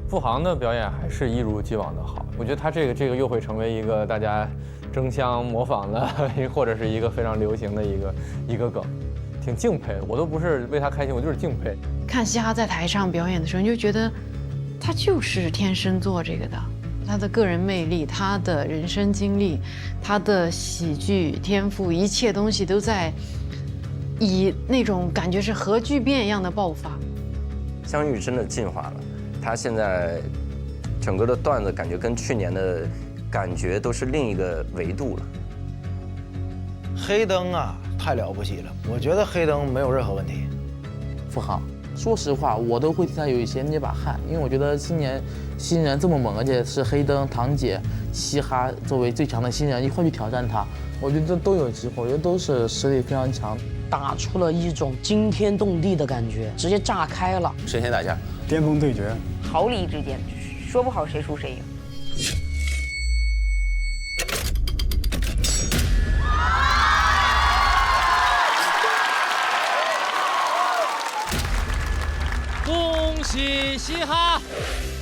S5: 付航的表演还是一如既往的好，我觉得他这个又会成为一个大家争相模仿的，或者是一个非常流行的一个梗，挺敬佩。我都不是为他开心，我就是敬佩。
S9: 看嘻哈在台上表演的时候，你就觉得他就是天生做这个的。他的个人魅力，他的人生经历，他的喜剧天赋，一切东西都在以那种感觉是核聚变一样的爆发。
S6: 香玉真的进化了，他现在整个的段子感觉跟去年的感觉都是另一个维度了。
S8: 黑灯啊，太了不起了！我觉得黑灯没有任何问题。
S12: 付航，说实话，我都会替他有一些捏把汗，因为我觉得今年新人这么猛，而且是黑灯、堂姐、嘻哈作为最强的新人一块去挑战他，我觉得都有机会，我觉得都是实力非常强，
S3: 打出了一种惊天动地的感觉，直接炸开了。
S8: 神仙打架，巅峰对决，
S16: 毫厘之间，说不好谁输谁赢。
S1: 恭喜嘻哈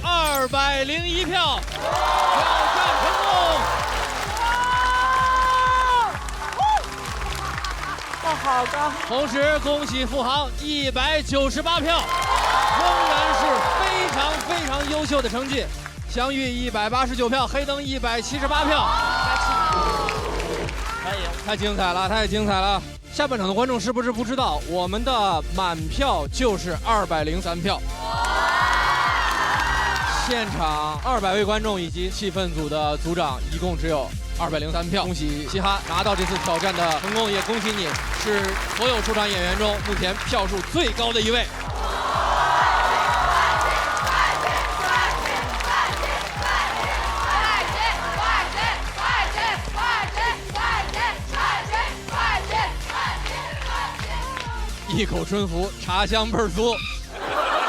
S1: 201票，挑战成功。
S16: 好高！
S1: 同时恭喜付航198票，仍然是非常优秀的成绩。香玉189票，黑灯178票。太精彩了，太精彩了！下半场的观众是不是不知道，我们的满票就是203票。现场200位观众以及气氛组的组长一共只有203票。恭喜嘻哈拿到这次挑战的成功，也恭喜你是所有出场演员中目前票数最高的一位。一口春福，茶香倍儿足。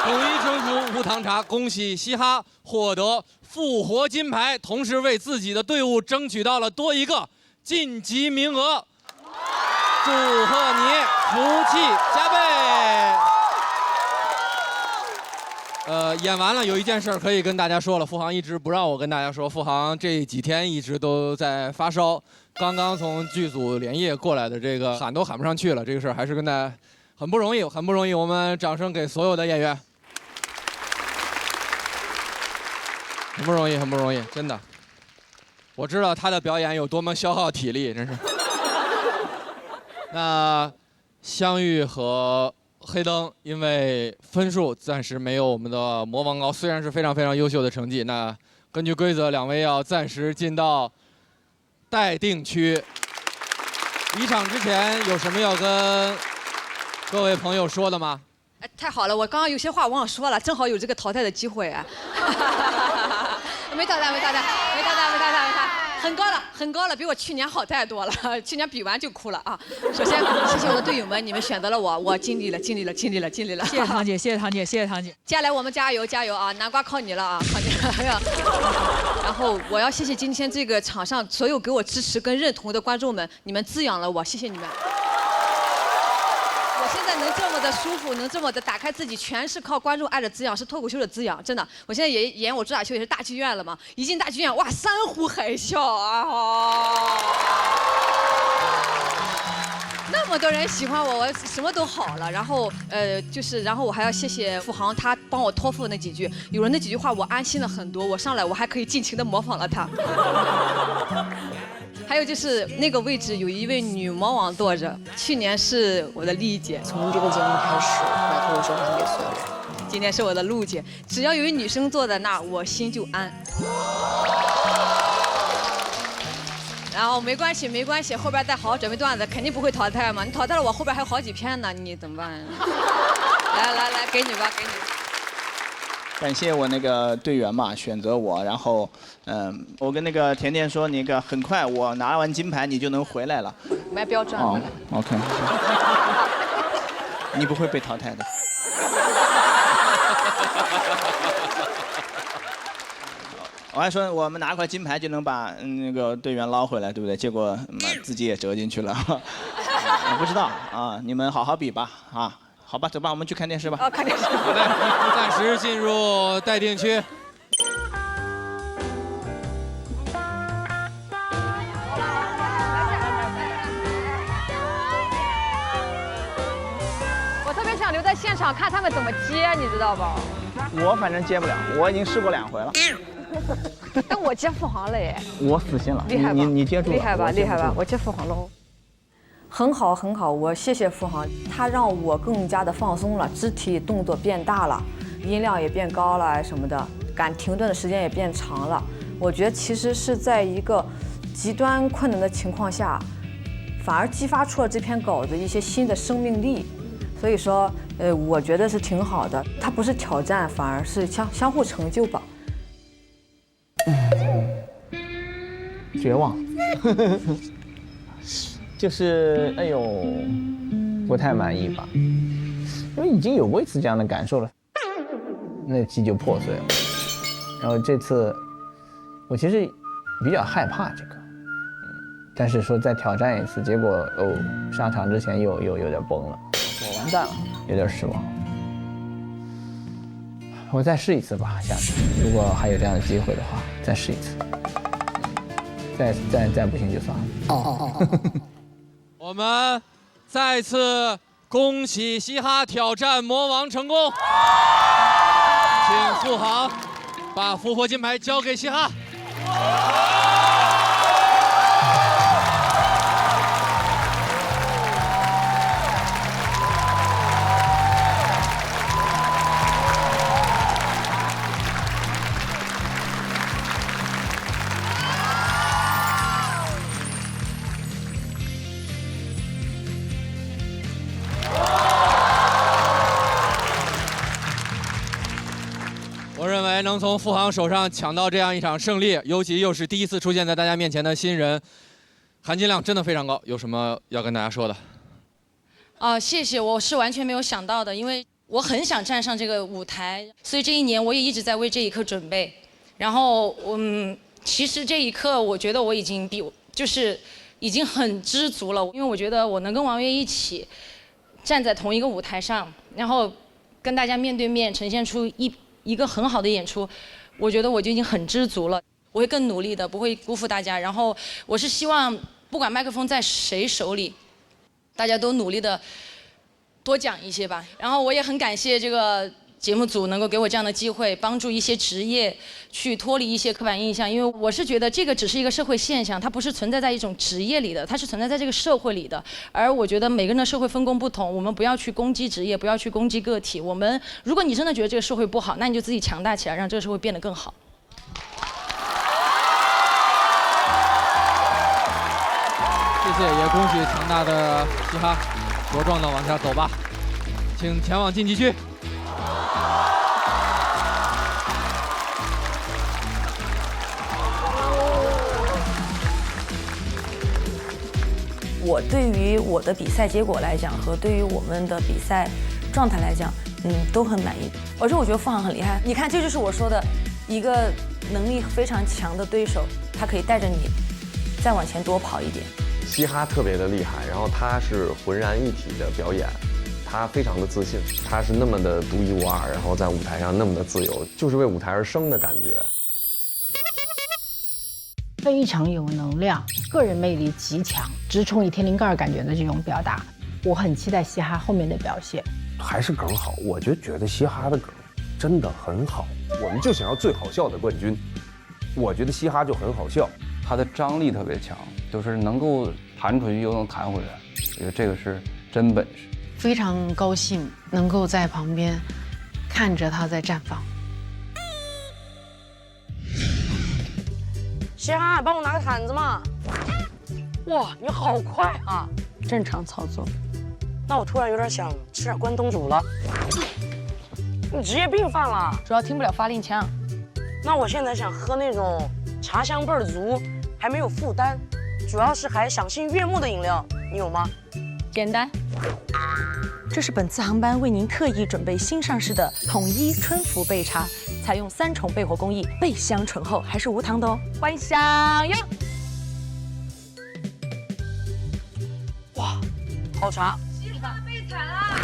S1: 统一春福无糖茶，恭喜嘻哈获得复活金牌，同时为自己的队伍争取到了多一个晋级名额。祝贺你，福气加倍。演完了，有一件事可以跟大家说了，付航一直不让我跟大家说，付航这几天一直都在发烧，刚刚从剧组连夜过来的，这个喊都喊不上去了，这个事儿还是跟大家很不容易，很不容易。我们掌声给所有的演员，很不容易，很不容易，真的。我知道他的表演有多么消耗体力，真是。那香玉和黑灯因为分数暂时没有我们的魔王高，虽然是非常非常优秀的成绩，那根据规则，两位要暂时进到待定区。离场之前有什么要跟各位朋友说的吗？
S11: 哎，太好了，我刚刚有些话忘了说了，正好有这个淘汰的机会。没淘汰，很高了，很高了，比我去年好太多了。去年比完就哭了啊！首先谢谢我的队友们，你们选择了我，我尽力了。谢谢堂姐，谢谢堂姐。接下来我们加油啊！南瓜靠你了啊，靠你了。然后我要谢谢今天这个场上所有给我支持跟认同的观众们，你们滋养了我，谢谢你们。我现在能这么的舒服，能这么的打开自己，全是靠观众爱的滋养，是脱口秀的滋养，真的。我现在也演我主打秀，也是大剧院了嘛，一进大剧院，哇，山呼海啸啊！那么多人喜欢我，我什么都好了。然后然后我还要谢谢付航，他帮我托付那几句，有了那几句话，我安心了很多。我上来我还可以尽情的模仿了他。还有就是那个位置有一位女魔王坐着，去年是我的丽姐，
S7: 从这个节目开始把脱口秀分享给所有人。
S11: 今年是我的陆姐，只要有一女生坐在那儿，我心就安。然后没关系，后边再好好准备段子，肯定不会淘汰嘛。你淘汰了我，后边还有好几篇呢，你怎么办？来，给你吧。
S23: 感谢我那个队员嘛，选择我，然后，我跟那个甜甜说，那个很快我拿完金牌你就能回来了。
S11: 买标准。
S23: 哦 ，OK。你不会被淘汰的。我还说我们拿块金牌就能把那个队员捞回来，对不对？结果自己也折进去了。我不知道啊，你们好好比吧啊。好吧，走吧，我们去看电视吧。
S11: 看电视。
S1: 好的，暂时进入待定区。
S11: 我特别想留在现场看他们怎么接，你知道吧？
S23: 我反正接不了，我已经试过2回了。
S11: 但我接付航了耶。
S23: 我死心了。
S11: 厉害吧？
S23: 你接住了。
S11: 厉害吧？我接付航喽。
S13: 很好，我谢谢付航，他让我更加的放松了，肢体动作变大了，音量也变高了什么的，敢停顿的时间也变长了。我觉得其实是在一个极端困难的情况下，反而激发出了这篇稿子一些新的生命力。所以说，我觉得是挺好的，它不是挑战，反而是相互成就吧。
S23: 绝望。就是哎呦，不太满意吧，因为已经有过一次这样的感受了，那期就破碎了。然后这次，我其实比较害怕这个，但是说再挑战一次，结果上场之前又有点崩了，我完蛋了，有点失望。我再试一次吧，下次如果还有这样的机会的话，再试一次。再不行就算了。
S1: 我们再次恭喜嘻哈挑战魔王成功，请付航把复活金牌交给嘻哈。能从付航手上抢到这样一场胜利，尤其又是第一次出现在大家面前的新人，含金量真的非常高。有什么要跟大家说的？
S20: 谢谢，我是完全没有想到的，因为我很想站上这个舞台，所以这一年我也一直在为这一刻准备。然后，其实这一刻我觉得我已经已经很知足了，因为我觉得我能跟王悦一起站在同一个舞台上，然后跟大家面对面呈现出一个很好的演出，我觉得我就已经很知足了。我会更努力的，不会辜负大家。然后我是希望，不管麦克风在谁手里，大家都努力的多讲一些吧。然后我也很感谢这个节目组能够给我这样的机会，帮助一些职业去脱离一些刻板印象。因为我是觉得这个只是一个社会现象，它不是存在在一种职业里的，它是存在在这个社会里的。而我觉得每个人的社会分工不同，我们不要去攻击职业，不要去攻击个体。如果你真的觉得这个社会不好，那你就自己强大起来，让这个社会变得更好。
S1: 谢谢，也恭喜强大的嘻哈茁壮的往下走吧，请前往晋级区。
S3: 我对于我的比赛结果来讲，和对于我们的比赛状态来讲，都很满意。而且我觉得付航很厉害。你看，这就是我说的，一个能力非常强的对手，他可以带着你再往前多跑一点。
S10: 嘻哈特别的厉害，然后他是浑然一体的表演，他非常的自信，他是那么的独一无二，然后在舞台上那么的自由，就是为舞台而生的感觉。
S15: 非常有能量，个人魅力极强，直冲倚天灵盖感觉的这种表达，我很期待嘻哈后面的表现。
S10: 还是梗好，我就觉得嘻哈的梗真的很好，我们就想要最好笑的冠军。我觉得嘻哈就很好笑，
S25: 它的张力特别强，就是能够弹出去又能弹回来，我觉得这个是真本事。
S9: 非常高兴能够在旁边看着他在绽放。
S3: 嘻哈，帮我拿个毯子嘛！哇，你好快啊！正常操作。那我突然有点想吃点关东煮了。你职业病犯了，
S7: 主要听不了发令枪。
S3: 那我现在想喝那种茶香倍儿足，还没有负担，主要是还赏心悦目的饮料，你有吗？
S7: 简单。
S17: 这是本次航班为您特意准备新上市的统一春福焙茶，采用3重焙火工艺，倍香醇厚，还是无糖的哦。欢迎享用。
S3: 哇，好茶！
S20: 西方被惨了，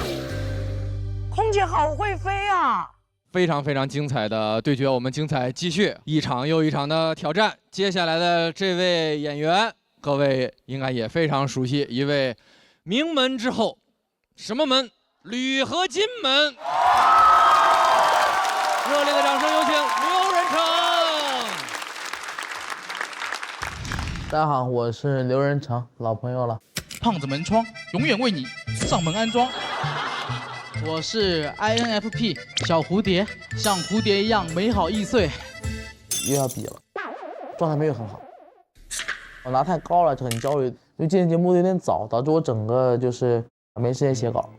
S3: 空姐好会飞啊！
S1: 非常非常精彩的对决，我们精彩继续，一场又一场的挑战。接下来的这位演员，各位应该也非常熟悉，一位名门之后。什么门？铝合金门！热烈的掌声有请刘仁成。
S12: 大家好，我是刘仁成，老朋友了。
S18: 胖子门窗永远为你上门安装。我是 INFP 小蝴蝶，像蝴蝶一样美好易碎。
S12: 又要比了，状态没有很好，我拿太高了，就很焦虑。因为今天节目有点早，导致我整个就是没时间写稿。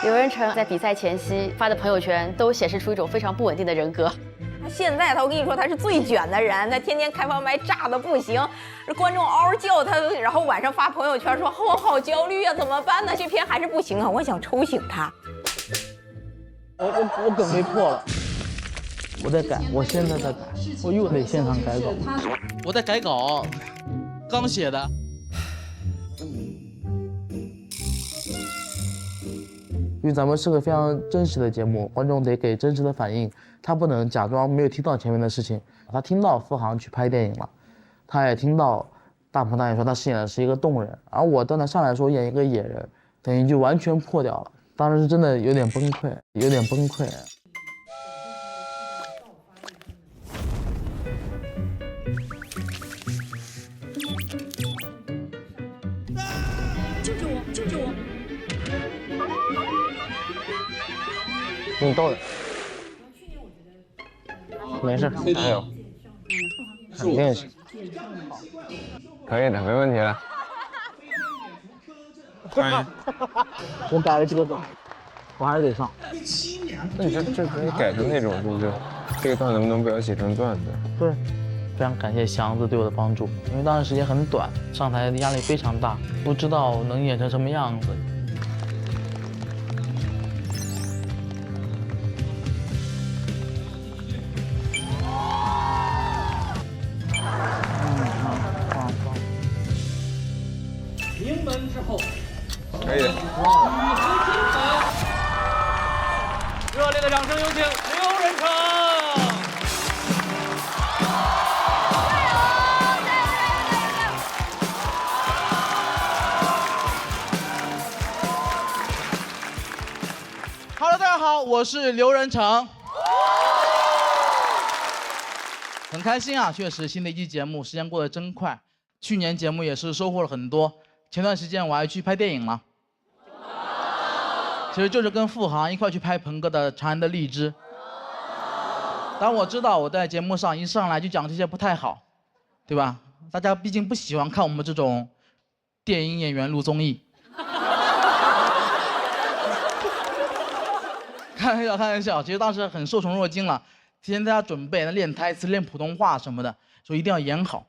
S21: 刘仁成在比赛前夕发的朋友圈都显示出一种非常不稳定的人格。
S16: 现在我跟你说，他是最卷的人，他天天开放麦炸的不行，这观众嗷嗷叫他，然后晚上发朋友圈说我好焦虑啊，怎么办呢？这篇还是不行啊，我想抽醒他。
S12: 我梗被破了，我在改，我现在在改，我又得现场改稿。
S18: 我在改稿，刚写的。
S12: 因为咱们是个非常真实的节目，观众得给真实的反应，他不能假装没有听到前面的事情。他听到付航去拍电影了，他也听到大鹏导演说他饰演的是一个动人，而我当他上来说演一个野人，等于就完全破掉了。当时是真的有点崩溃，有点崩溃。
S20: 救救我！救救我！
S12: 给你倒点，没事，加油，肯定行，
S10: 可以的，没问题的。
S12: 我改了这个梗，我还是得上。
S10: 那你这可以改成那种，就是这个段能不能不要写成段子？
S12: 对，非常感谢祥子对我的帮助，因为当时时间很短，上台的压力非常大，不知道能演成什么样子。
S1: 名门之后，
S10: 可以。
S1: 热烈的掌声有请刘仁成。
S18: Hello， 大家好，我是刘仁成。很开心啊，确实新的一期节目，时间过得真快。去年节目也是收获了很多，前段时间我还去拍电影了，其实就是跟付航一块去拍鹏哥的《长安的荔枝》。当然我知道我在节目上一上来就讲这些不太好，对吧？大家毕竟不喜欢看我们这种电影演员录综艺。开玩笑，开玩笑，其实当时很受宠若惊了，提前在家准备练台词、练普通话什么的，说一定要演好。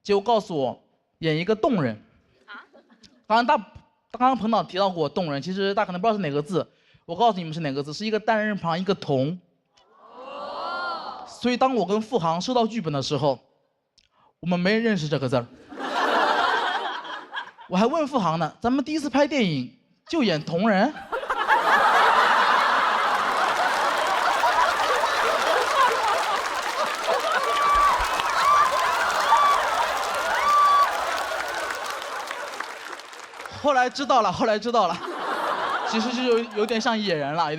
S18: 结果告诉我演一个动人。刚刚彭导提到过动人，其实大家可能不知道是哪个字，我告诉你们是哪个字，是一个单人旁一个同。所以当我跟付航收到剧本的时候，我们没人认识这个字儿。我还问付航呢，咱们第一次拍电影就演同人？后来知道了，其实就有点像野人了，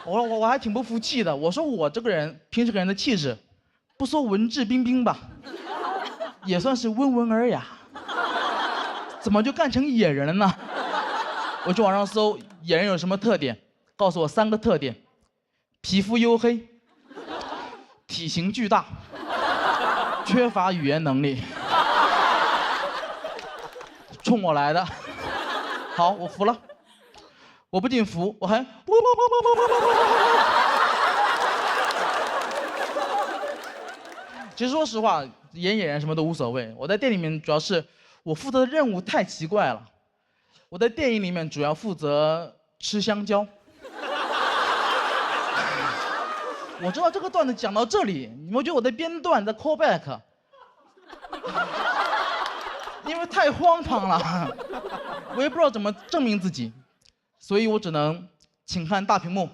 S18: 我还挺不服气的，我说我这个人平时给人的气质，不说文质彬彬吧，也算是温文尔雅，怎么就干成野人了呢？我去网上搜野人有什么特点，告诉我3个特点：皮肤黝黑，体型巨大，缺乏语言能力。冲我来的，好，我服了。我不仅服，我还其实说实话，演野人什么都无所谓。我在店里面主要是我负责的任务太奇怪了。我在电影里面主要负责吃香蕉。我知道这个段子讲到这里，你们觉得我在编段，在 call back。因为太荒唐了，我也不知道怎么证明自己，所以我只能请看大屏幕。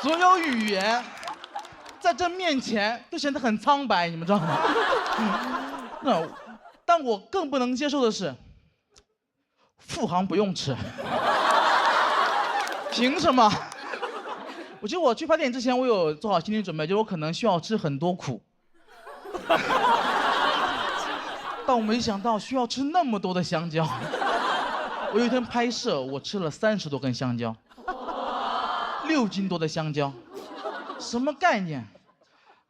S18: 所有语言在这面前都显得很苍白，你们知道吗？但我更不能接受的是，付航不用吃，凭什么？我记得我去拍电影之前，我有做好心理准备，就是我可能需要吃很多苦，但我没想到需要吃那么多的香蕉。我有一天拍摄，我吃了30多根香蕉，6斤多的香蕉，什么概念？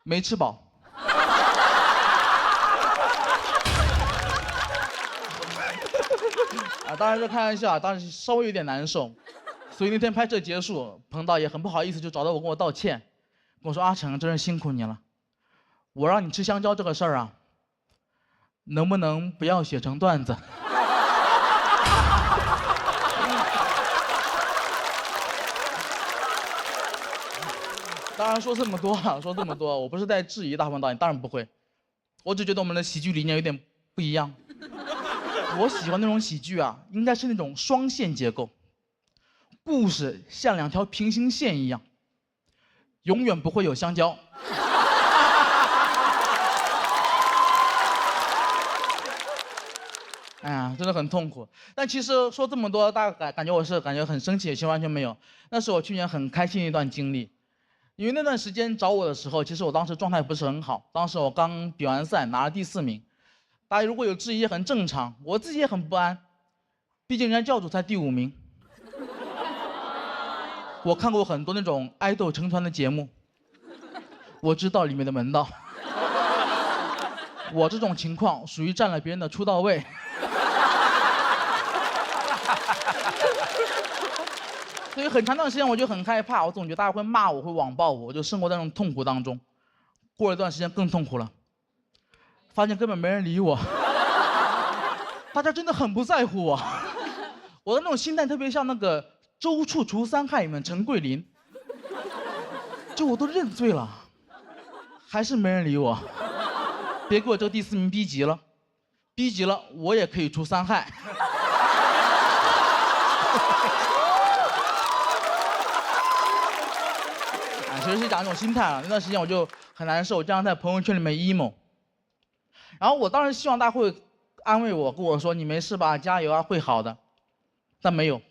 S18: 没吃饱。当然是开玩笑，当时稍微有点难受。所以那天拍摄结束，彭导也很不好意思，就找到我跟我道歉，跟我说：“阿成，真是辛苦你了。我让你吃香蕉这个事儿啊，能不能不要写成段子？”当然说这么多，我不是在质疑大鹏导演，当然不会，我只觉得我们的喜剧理念有点不一样。我喜欢那种喜剧啊，应该是那种双线结构。故事像2条平行线一样，永远不会有香蕉。哎呀，真的很痛苦。但其实说这么多，大家感觉我是很生气，其实完全没有。那是我去年很开心的一段经历，因为那段时间找我的时候，其实我当时状态不是很好，当时我刚比完赛拿了第4名。大家如果有质疑也很正常，我自己也很不安，毕竟人家教主才第5名。我看过很多那种爱豆成团的节目，我知道里面的门道。我这种情况属于占了别人的出道位。所以很长段时间我就很害怕，我总觉得大家会骂我，会网暴我，我就生活在那种痛苦当中。过了一段时间更痛苦了，发现根本没人理我，大家真的很不在乎我。我的那种心态特别像那个《周处除三害》里面陈桂林，就我都认罪了，还是没人理我。别给我这个第4名逼急了，逼急了我也可以除3害。其实是讲一种心态了。那段时间我就很难受，经常在朋友圈里面 emo。然后我当时希望大家会安慰我，跟我说你没事吧，加油啊，会好的。但没有，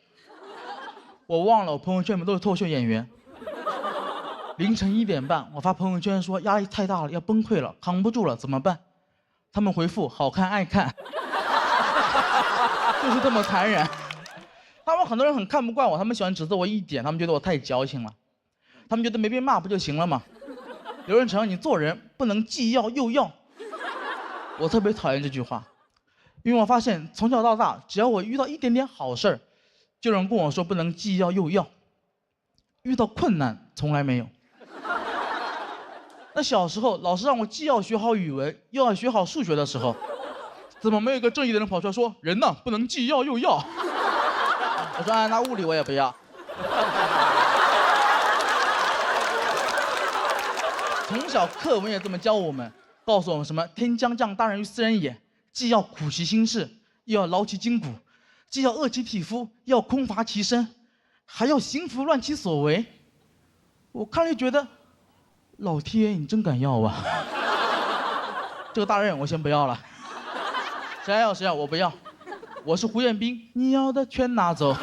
S18: 我忘了我朋友圈里面都是脱口秀演员。凌晨1点半，我发朋友圈说压力太大了，要崩溃了，扛不住了，怎么办？他们回复好看爱看，就是这么残忍。他们很多人很看不惯我，他们喜欢指责我一点，他们觉得我太矫情了。他们觉得没被骂不就行了吗？刘仁成，你做人不能既要又要。我特别讨厌这句话，因为我发现从小到大，只要我遇到一点点好事儿，就有人跟我说不能既要又要。遇到困难从来没有。那小时候老师让我既要学好语文，又要学好数学的时候，怎么没有一个正义的人跑出来说人呢不能既要又要？我说那物理我也不要。从小课文也这么教我们，告诉我们什么天将降大任于斯人也，既要苦其心志，又要劳其筋骨，既要饿其体肤，又要空乏其身，还要行拂乱其所为。我看了就觉得，老天你真敢要啊！这个大任我先不要了，谁要谁要，我不要。我是胡彦斌，你要的全拿走。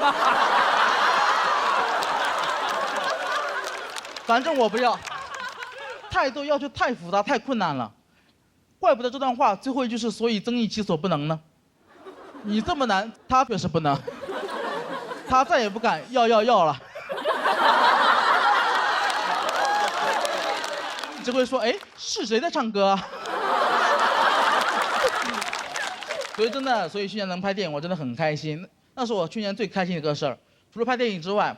S18: 反正我不要。太多要求太复杂太困难了，怪不得这段话最后一句是所以增益其所不能呢。你这么难，他确实不能，他再也不敢要了。只会说哎是谁在唱歌啊？所以真的，所以去年能拍电影我真的很开心，那是我去年最开心的一个事儿。除了拍电影之外，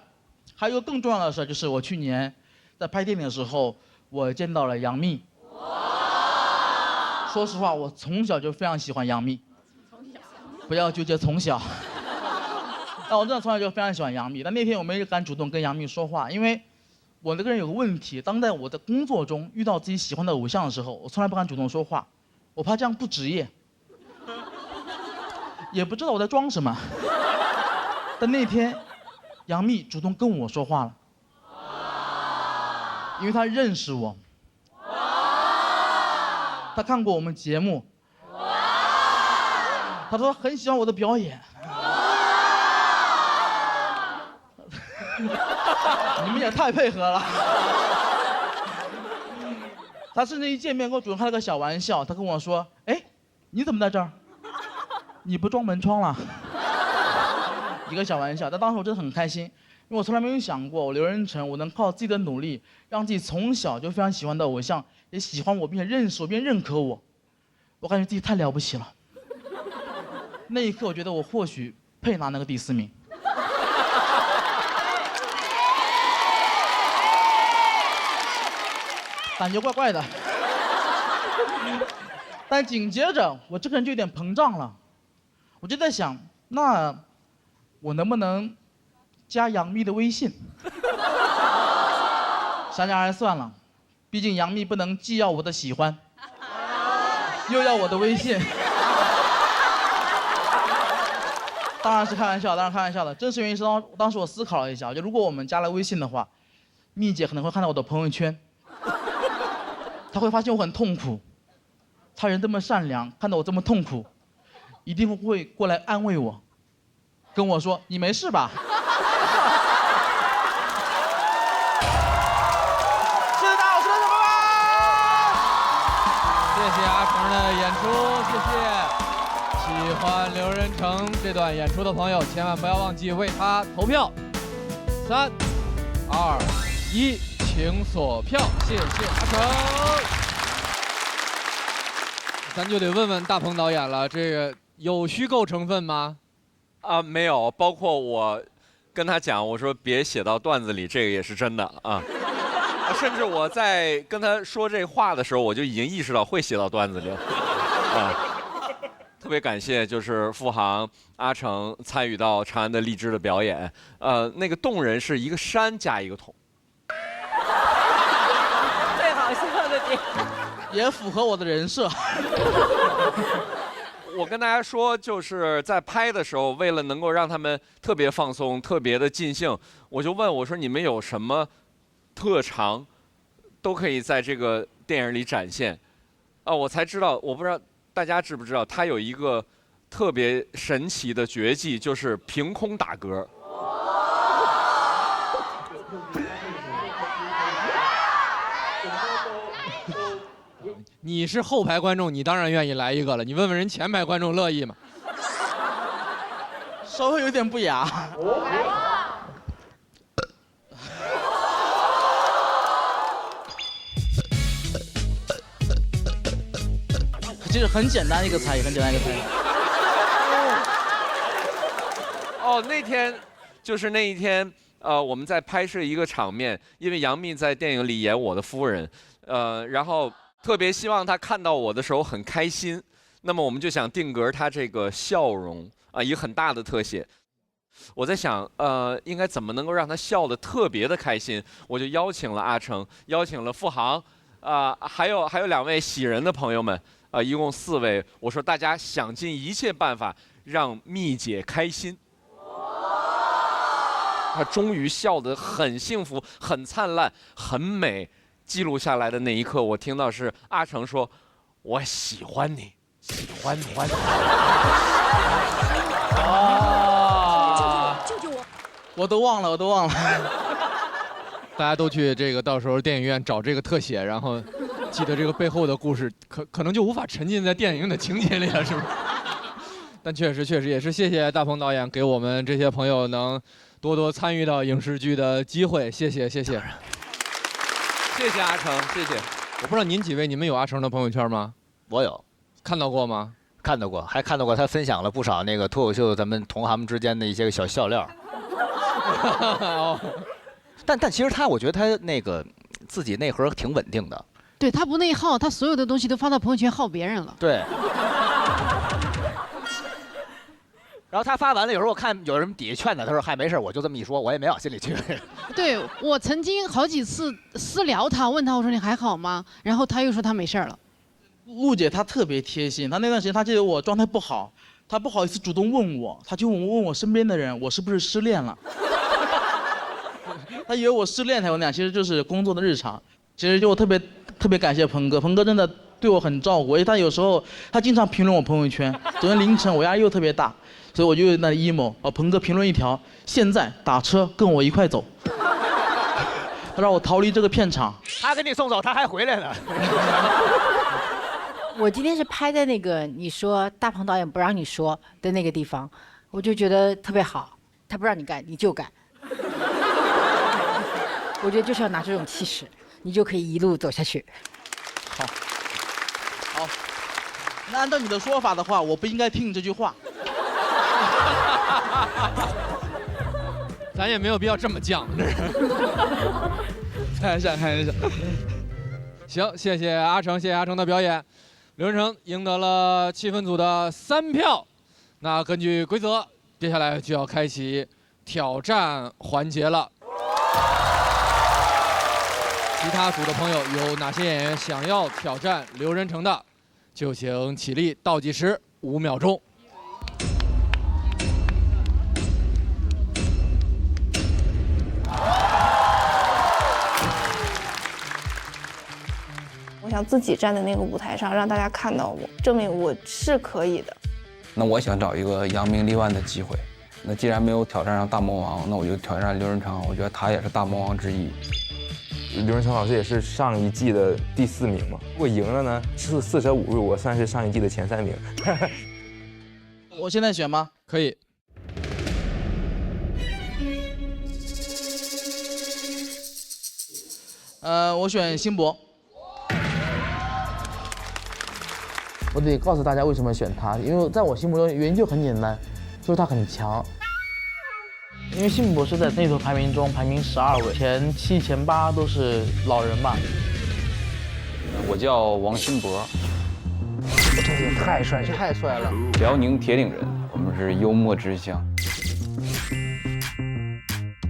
S18: 还有一个更重要的事儿，就是我去年在拍电影的时候。我见到了杨幂。说实话，我从小就非常喜欢杨幂。不要纠结从小。但我真的从小就非常喜欢杨幂，但那天我没敢主动跟杨幂说话，因为我那个人有个问题，当在我的工作中遇到自己喜欢的偶像的时候，我从来不敢主动说话，我怕这样不职业。也不知道我在装什么。但那天，杨幂主动跟我说话了。因为他认识我，他看过我们节目，他说很喜欢我的表演。你们也太配合了。他甚至一见面跟我主动开了个小玩笑，他跟我说：“哎，你怎么在这儿？你不装门窗了？”一个小玩笑，但当时我真的很开心。因为我从来没有想过，我刘仁成，我能靠自己的努力，让自己从小就非常喜欢的偶像也喜欢我，并且认识我，并认可我，我感觉自己太了不起了。那一刻，我觉得我或许配拿那个第4名。感觉怪怪的。但紧接着，我这个人就有点膨胀了，我就在想，那我能不能加杨幂的微信？想想还是算了，毕竟杨幂不能既要我的喜欢，又要我的微信。当然是开玩笑，当然开玩笑的。真实原因是当时我思考了一下，就如果我们加了微信的话，幂姐可能会看到我的朋友圈，她会发现我很痛苦。她人这么善良，看到我这么痛苦，一定会过来安慰我，跟我说：“你没事吧？”
S1: 谢谢阿成的演出，谢谢。喜欢刘仁成这段演出的朋友，千万不要忘记为他投票。3、2、1，请锁票。谢谢阿成。咱就得问问大鹏导演了，这个有虚构成分吗？
S10: 没有，包括我跟他讲，我说别写到段子里，这个也是真的啊。甚至我在跟他说这话的时候，我就已经意识到会写到段子里了啊。特别感谢就是付航、阿成参与到长安的荔枝的表演，那个动人是一个山加一个桶。
S17: 最好笑的点，
S18: 也符合我的人设。
S10: 我跟大家说，就是在拍的时候，为了能够让他们特别放松、特别的尽兴，我就问我说：“你们有什么特长，都可以在这个电影里展现？”我才知道，我不知道大家知不知道，他有一个特别神奇的绝技，就是凭空打嗝。
S1: 你是后排观众，你当然愿意来一个了。你问问人前排观众乐意吗？
S18: 稍微有点不雅。其实很简单一个猜，很简单一个猜。
S10: 那天就是那一天，我们在拍摄一个场面，因为杨幂在电影里演我的夫人，然后特别希望她看到我的时候很开心，那么我们就想定格她这个笑容一个很大的特写。我在想，应该怎么能够让她笑得特别的开心？我就邀请了阿成，邀请了付航，还有2位喜人的朋友们，一共4位。我说大家想尽一切办法让幂姐开心。她终于笑得很幸福、很灿烂、很美。记录下来的那一刻，我听到是阿成说：“我喜欢你，喜欢你。”
S18: 救救我！我都忘了。
S1: 大家都去这个到时候电影院找这个特写，然后记得这个背后的故事，可能就无法沉浸在电影的情节里了，是不是？但确实也是谢谢大鹏导演给我们这些朋友能多多参与到影视剧的机会，谢谢。谢谢阿成，谢谢。我不知道您几位，你们有阿成的朋友圈吗？
S4: 我有，
S1: 看到过吗？
S4: 看到过，还看到过他分享了不少那个脱口秀咱们同行们之间的一些个小笑料。但其实我觉得他那个自己内核挺稳定的。
S9: 对，他不内耗，他所有的东西都发到朋友圈耗别人了。
S4: 对。然后他发完了，有时候我看有人底下劝他，他说：“嗨，没事，我就这么一说，我也没往心里去。”
S9: 对，我曾经好几次私聊他，问他我说：“你还好吗？”然后他又说他没事了。
S18: 陆姐她特别贴心，她那段时间她记得我状态不好，她不好意思主动问我，她就问我身边的人我是不是失恋了。她以为我失恋才会那样，其实就是工作的日常。其实就我特别感谢鹏哥，鹏哥真的对我很照顾，他有时候他经常评论我朋友圈。昨天凌晨我压力又特别大。所以我就有那 emo， 鹏哥评论一条，现在打车跟我一块走，他让我逃离这个片场。
S4: 他给你送走，他还回来了。
S15: 我今天是拍在那个你说大鹏导演不让你说的那个地方，我就觉得特别好，他不让你干你就干。我觉得就是要拿这种气势，你就可以一路走下去。
S18: 好，那按照你的说法的话，我不应该听你这句话。
S1: 咱也没有必要这么犟，
S18: 开玩笑。
S1: 行，谢谢阿成的表演，刘仁成赢得了气氛组的3票。那根据规则，接下来就要开启挑战环节了。其他组的朋友有哪些演员想要挑战刘仁成的，就请起立，倒计时5秒钟。
S14: 我想自己站在那个舞台上，让大家看到我，证明我是可以的。
S25: 那我想找一个扬名立万的机会。那既然没有挑战上大魔王，那我就挑战刘仁成。我觉得他也是大魔王之一。
S5: 刘仁成老师也是上一季的第4名嘛，如果赢了呢，是4舍5入，我算是上一季的前3名。
S18: 我现在选吗？
S1: 可以。
S18: 我选辛博。
S12: 我得告诉大家为什么选他，因为在我心目中原因就很简单，就是他很强。因为辛博士在内投排名中排名12位，前7、前8都是老人吧。
S25: 我叫王辛博，
S8: 这也太帅了！
S25: 辽宁铁岭人，我们是幽默之乡。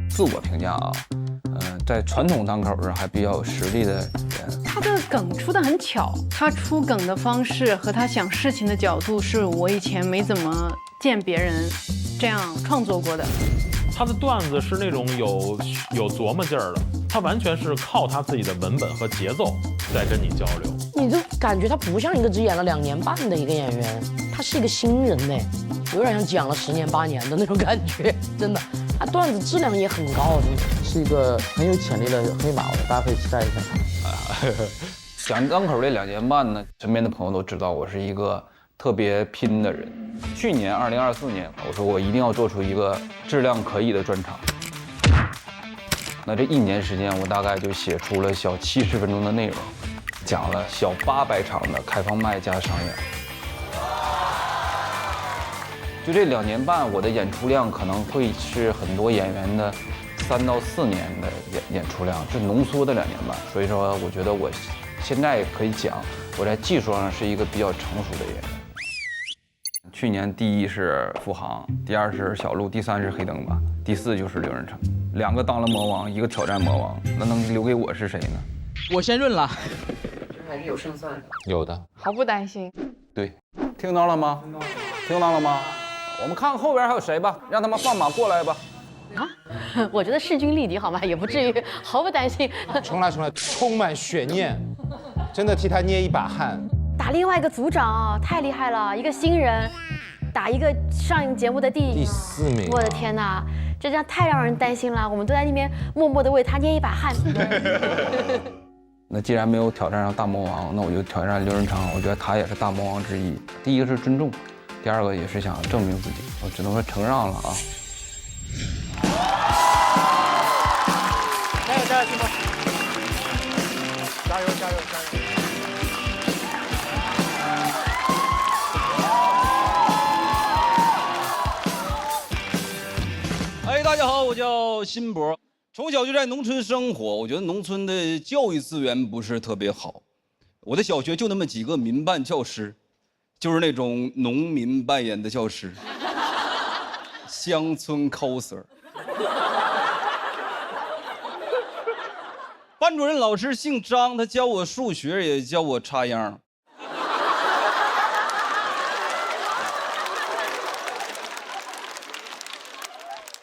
S25: 自我评价啊，在传统单口上还比较有实力的人。
S9: 他的梗出得很巧，他出梗的方式和他想事情的角度是我以前没怎么见别人这样创作过的。
S2: 他的段子是那种有琢磨劲儿的，他完全是靠他自己的文本和节奏在跟你交流。
S3: 你就感觉他不像一个只演了2年半的一个演员，他是一个新人呢，有点像讲了10年8年的那种感觉，真的。他段子质量也很高，真的
S12: 是一个很有潜力的黑马，大家可以期待一下。
S25: 讲单口这2年半呢，身边的朋友都知道我是一个特别拼的人。去年2024年，我说我一定要做出一个质量可以的专场。那这1年时间，我大概就写出了小70分钟的内容，讲了小800场的开放麦加商演。就这2年半，我的演出量可能会是很多演员的3到4年的演出量，是浓缩的2年半。所以说，我觉得我现在可以讲，我在技术上是一个比较成熟的演员。去年第1是付航，第2是小鹿，第3是黑灯吧，第4就是刘仁成，2个当了魔王，1个挑战魔王，那能留给我是谁呢？
S18: 我先认了，
S21: 还是有胜算的。
S25: 有的，
S14: 毫不担心。
S25: 对，听到了吗？听到了吗？我们看看后边还有谁吧，让他们放马过来吧。
S21: 啊，我觉得势均力敌，好吗？也不至于毫不担心。
S6: 重来，充满悬念，真的替他捏一把汗。
S21: 打另外一个组长太厉害了，一个新人，打一个上节目的第
S6: 4名。
S21: 我的天哪，这样太让人担心了。我们都在那边默默地为他捏一把汗。
S25: 那既然没有挑战上大魔王，那我就挑战刘仁成。我觉得他也是大魔王之一。第一个是尊重，第2个也是想证明自己。我只能说承让了啊。
S8: 加油加油，辛博！加油加油加油！
S19: 哎，大家好，我叫辛博，从小就在农村生活。我觉得农村的教育资源不是特别好，我的小学就那么几个民办教师，就是那种农民扮演的教师，乡村 coser。班主任老师姓张，他教我数学，也教我插秧。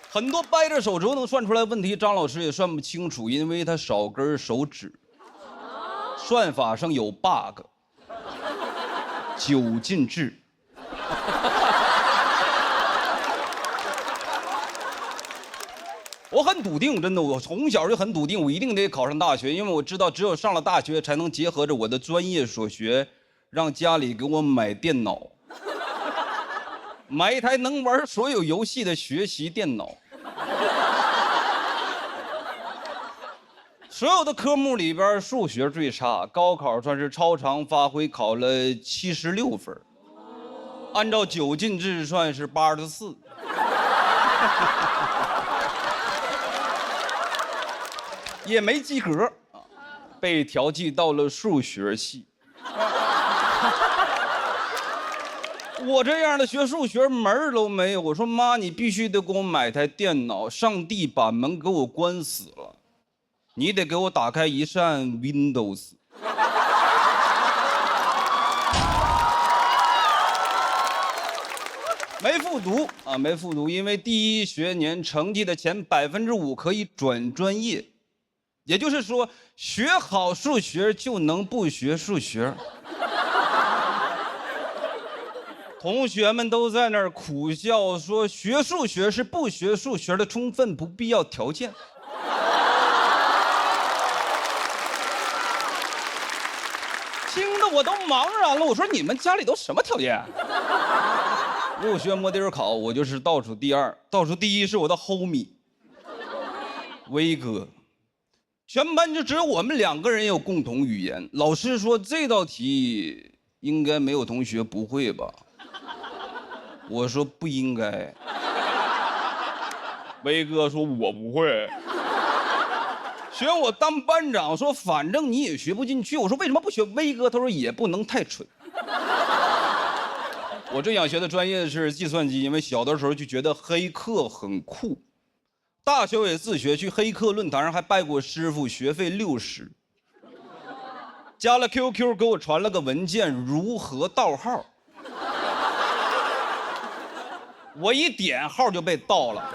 S19: 很多掰着手指头能算出来问题，张老师也算不清楚，因为他少根手指。算法上有 bug， 9进制。我很笃定，真的，我从小就很笃定，我一定得考上大学，因为我知道只有上了大学，才能结合着我的专业所学，让家里给我买电脑，买一台能玩所有游戏的学习电脑。所有的科目里边，数学最差，高考算是超常发挥，考了76分，按照9进制算是84。也没及格，被调剂到了数学系。我这样的学数学门儿都没有。我说妈，你必须得给我买台电脑，上帝把门给我关死了，你得给我打开一扇 Windows。没复读啊，没复读，因为第1学年成绩的前5%可以转专业。也就是说，学好数学就能不学数学。同学们都在那儿苦笑说，学数学是不学数学的充分不必要条件。听得我都茫然了。我说你们家里都什么条件？入学摸底儿考，我就是倒数第2，倒数第1是我的 homie 威哥。全班就只有我们2个人有共同语言。老师说这道题应该没有同学不会吧？我说不应该。威哥说我不会。选我当班长，说反正你也学不进去。我说为什么不学威哥？他说也不能太蠢。我最想学的专业是计算机，因为小的时候就觉得黑客很酷。大学也自学，去黑客论坛上还拜过师傅，学费60。加了 QQ 给我传了个文件，如何盗号。我一点号就被盗了。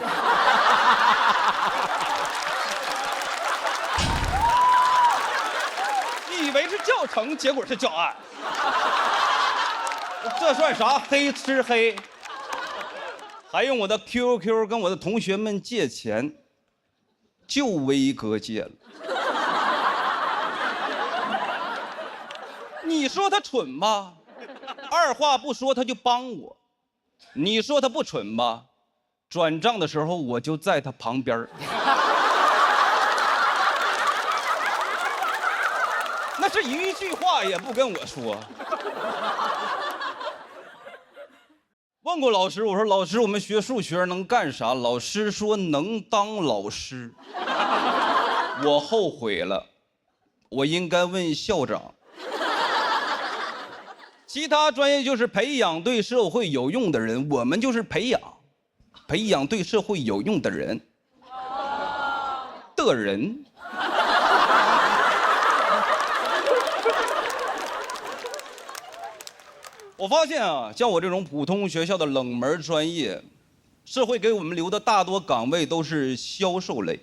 S19: 以为是教程，结果是教案。这算啥？黑吃黑。还用我的 QQ 跟我的同学们借钱，就威哥借了。你说他蠢吧，二话不说他就帮我；你说他不蠢吧，转账的时候我就在他旁边。那是一句话也不跟我说。问过老师，我说老师，我们学数学能干啥？老师说能当老师。我后悔了，我应该问校长。其他专业就是培养对社会有用的人，我们就是培养对社会有用的人。我发现啊，像我这种普通学校的冷门专业，社会给我们留的大多岗位都是销售类。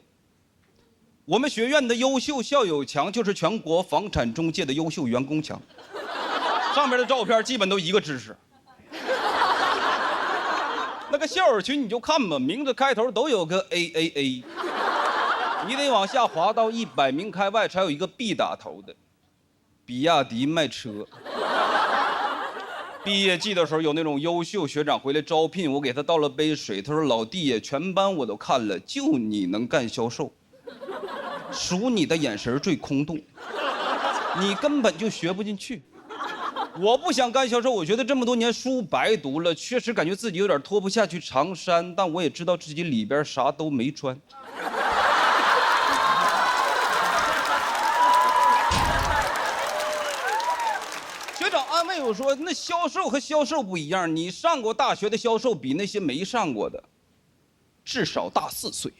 S19: 我们学院的优秀校友墙就是全国房产中介的优秀员工墙，上面的照片基本都一个知识。那个校友群你就看吧，名字开头都有个 AAA， 你得往下滑到100名开外才有一个 B 打头的，比亚迪卖车。毕业季的时候，有那种优秀学长回来招聘，我给他倒了杯水，他说：“老弟，全班我都看了，就你能干销售，数你的眼神最空洞，你根本就学不进去。”我不想干销售，我觉得这么多年书白读了，确实感觉自己有点脱不下去长衫，但我也知道自己里边啥都没穿。学长安慰我说：“那销售和销售不一样，你上过大学的销售比那些没上过的至少大4岁，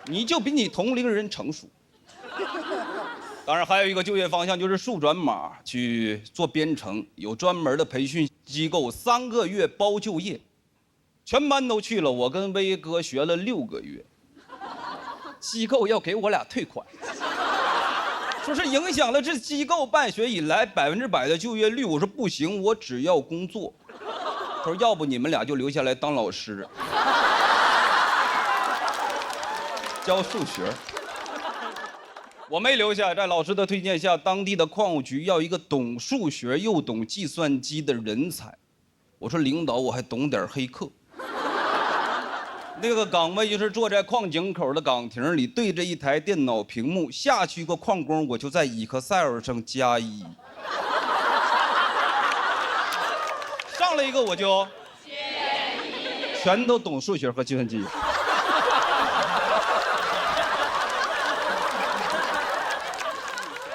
S19: 你就比你同龄人成熟。”当然，还有一个就业方向就是数转码去做编程，有专门的培训机构，3个月包就业，全班都去了，我跟威哥学了6个月，机构要给我俩退款。说是影响了这机构办学以来100%的就业率，我说不行，我只要工作。他说要不你们俩就留下来当老师，教数学。我没留下，在老师的推荐下，当地的矿务局要一个懂数学又懂计算机的人才。我说领导，我还懂点黑客。那个岗位就是坐在矿井口的岗亭里，对着一台电脑屏幕，下去一个矿工，我就在 Excel 上+1，上了一个我就全都懂数学和计算机。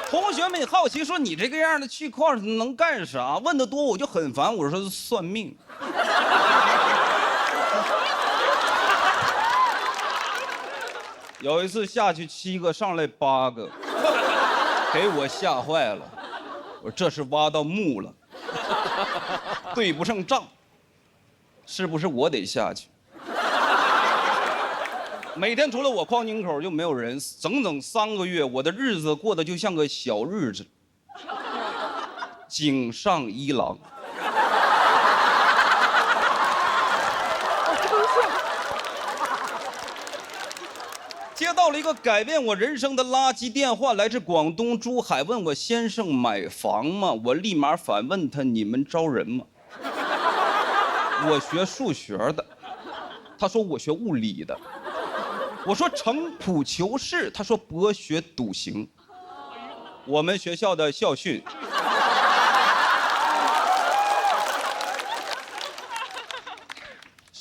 S19: 同学们好奇说：“你这个样的去矿能干啥？”问得多我就很烦，我说算命。有一次下去7个，上来8个，给我吓坏了。我说这是挖到墓了，对不上账，是不是我得下去？每天除了我矿井口就没有人，整3个月，我的日子过得就像个小日子。井上一郎。接到了一个改变我人生的垃圾电话，来自广东珠海，问我先生买房吗？我立马反问他：你们招人吗？我学数学的，他说我学物理的。我说城濮求是，他说博学笃行。我们学校的校训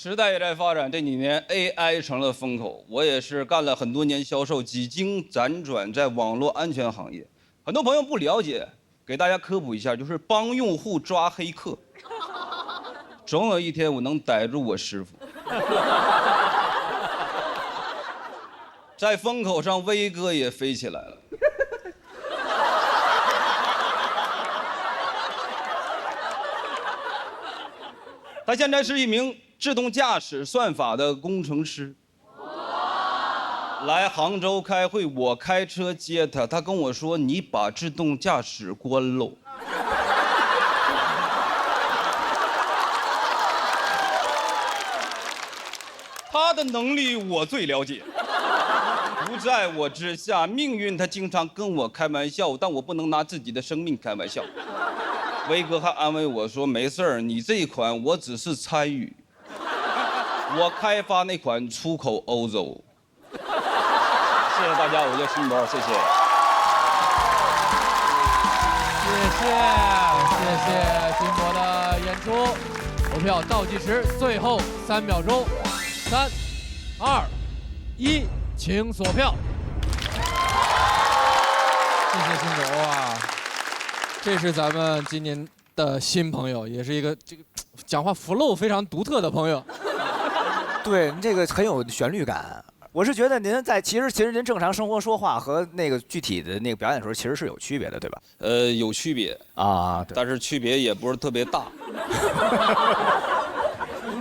S19: 时代也在发展，这几年 AI 成了风口。我也是干了很多年销售，几经辗转在网络安全行业。很多朋友不了解，给大家科普一下，就是帮用户抓黑客。总有一天我能逮住我师傅。在风口上，威哥也飞起来了。他现在是一名自动驾驶算法的工程师。来杭州开会，我开车接他，他跟我说：“你把自动驾驶关喽。”他的能力我最了解，不在我之下。命运他经常跟我开玩笑，但我不能拿自己的生命开玩笑。威哥还安慰我说：“没事儿，你这一款我只是参与，我开发那款出口欧洲。”谢谢大家，我叫辛博，谢谢。
S1: 谢谢辛博的演出。投票倒计时最后3秒钟，3、2、1，请锁票。谢谢辛博啊！这是咱们今年的新朋友，也是一个这个讲话 flow 非常独特的朋友。
S4: 对，这个很有旋律感。我是觉得您在其实您正常生活说话和那个具体的那个表演的时候，其实是有区别的，对吧？
S19: 有区别
S4: 啊，
S19: 但是区别也不是特别大。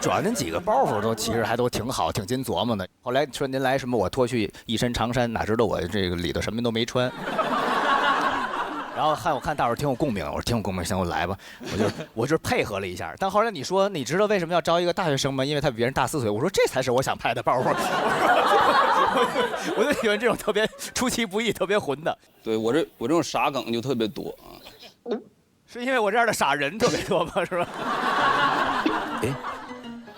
S4: 主要您几个包袱都其实还都挺好，挺经琢磨的。后来说您来什么，我脱去一身长衫，哪知道我这个里头什么都没穿。然后我看大伙儿挺有共鸣，我说挺有共鸣，行，我来吧，我就配合了一下。但后来你说你知道为什么要招一个大学生吗？因为他比别人大4岁。我说这才是我想拍的包袱。我就喜欢这种特别出其不意、特别混的。
S19: 对我这种傻梗就特别多啊。
S4: 是因为我这样的傻人特别多吗？是吧？
S19: 哎，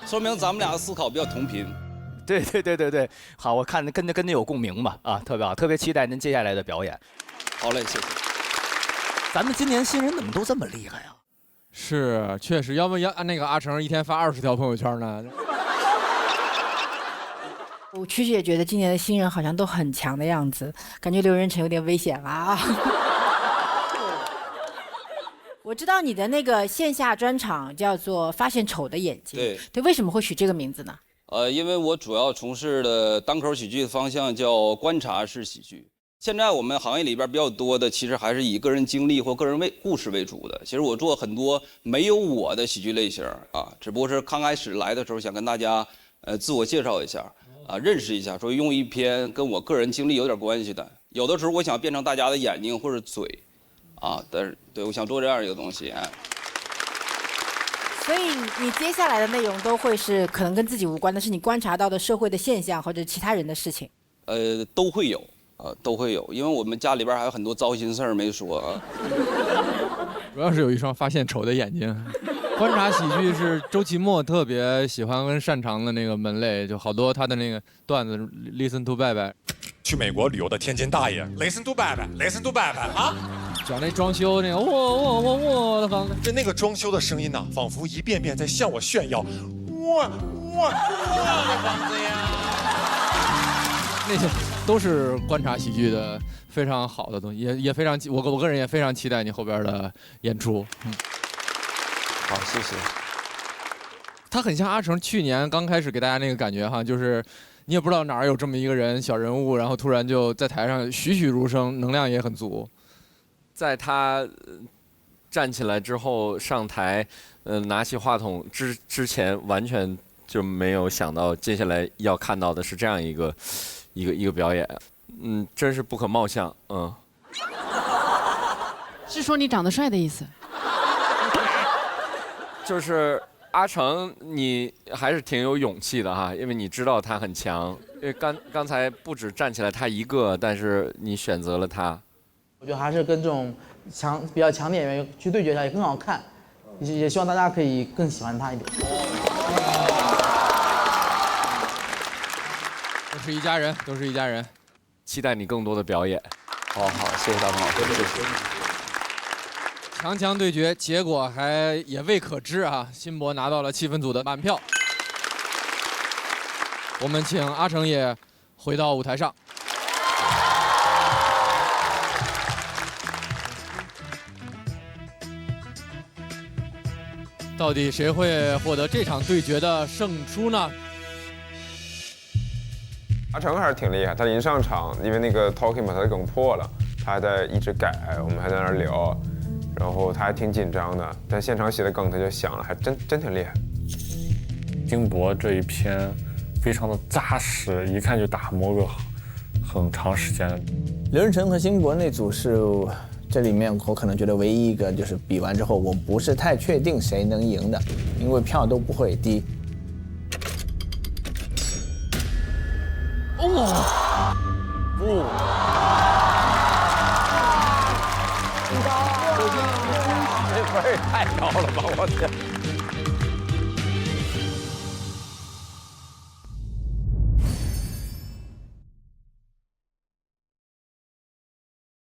S19: 说明咱们俩思考比较同频。
S4: 对，好，我看跟您有共鸣吧，啊，特别好，特别期待您接下来的表演。
S19: 好嘞，谢谢。
S4: 咱们今年新人怎么都这么厉害呀？
S1: 是，确实，要不要那个阿成一天发20条朋友圈呢？
S15: 我其实也觉得今年的新人好像都很强的样子，感觉刘仁成有点危险了啊。我知道你的那个线下专场叫做《发现丑的眼睛》，对，为什么会取这个名字呢？
S19: 因为我主要从事的单口喜剧的方向叫观察式喜剧。现在我们行业里边比较多的，其实还是以个人经历或个人故事为主的。其实我做很多没有我的喜剧类型啊，只不过是刚开始来的时候想跟大家自我介绍一下啊，认识一下，所以用一篇跟我个人经历有点关系的。有的时候我想变成大家的眼睛或者嘴，啊，但是对我想做这样一个东西哎。
S15: 所以你接下来的内容都会是可能跟自己无关的，是你观察到的社会的现象或者其他人的事情。
S19: 都会有。都会有，因为我们家里边还有很多糟心事儿没说啊。
S1: 主要是有一双发现丑的眼睛。观察喜剧是周奇墨特别喜欢跟擅长的那个门类，就好多他的那个段子 ，Listen to 拜拜。
S11: 去美国旅游的天津大爷 ，Listen to 拜拜 ，Listen to 拜拜啊！
S1: 讲那装修那个，我的房子，
S11: 就那个装修的声音呐，仿佛一遍遍在向我炫耀，我的房子呀！
S1: 那些都是观察喜剧的非常好的东西，也非常我个人也非常期待你后边的演出。
S4: 好，谢谢。
S1: 他很像阿成去年刚开始给大家那个感觉哈，就是你也不知道哪儿有这么一个人小人物，然后突然就在台上栩栩如生，能量也很足。
S10: 在他站起来之后上台，拿起话筒之前，完全就没有想到接下来要看到的是这样一个表演，真是不可貌相，
S9: 是说你长得帅的意思？
S10: 就是阿成，你还是挺有勇气的哈，因为你知道他很强。因为刚才不止站起来他一个，但是你选择了他。
S12: 我觉得还是跟这种比较强的演员去对决一下也更好看，也希望大家可以更喜欢他一点。
S1: 都是一家人，都是一家人，
S10: 期待你更多的表演。
S4: 好，谢谢大鹏老师，谢谢。
S1: 强对决，结果还也未可知啊！辛博拿到了气氛组的满票。我们请阿成也回到舞台上。到底谁会获得这场对决的胜出呢？
S7: 阿成还是挺厉害，他一上场，因为那个 talking 把他的梗破了，他还在一直改，我们还在那儿聊，然后他还挺紧张的，但现场写的梗他就想了，还真挺厉害。
S13: 金箔这一篇非常的扎实，一看就打磨个很长时间。
S22: 刘润成和金箔那组是这里面我可能觉得唯一一个就是比完之后我不是太确定谁能赢的，因为票都不会低。
S25: 这分儿也太高了吧！我天。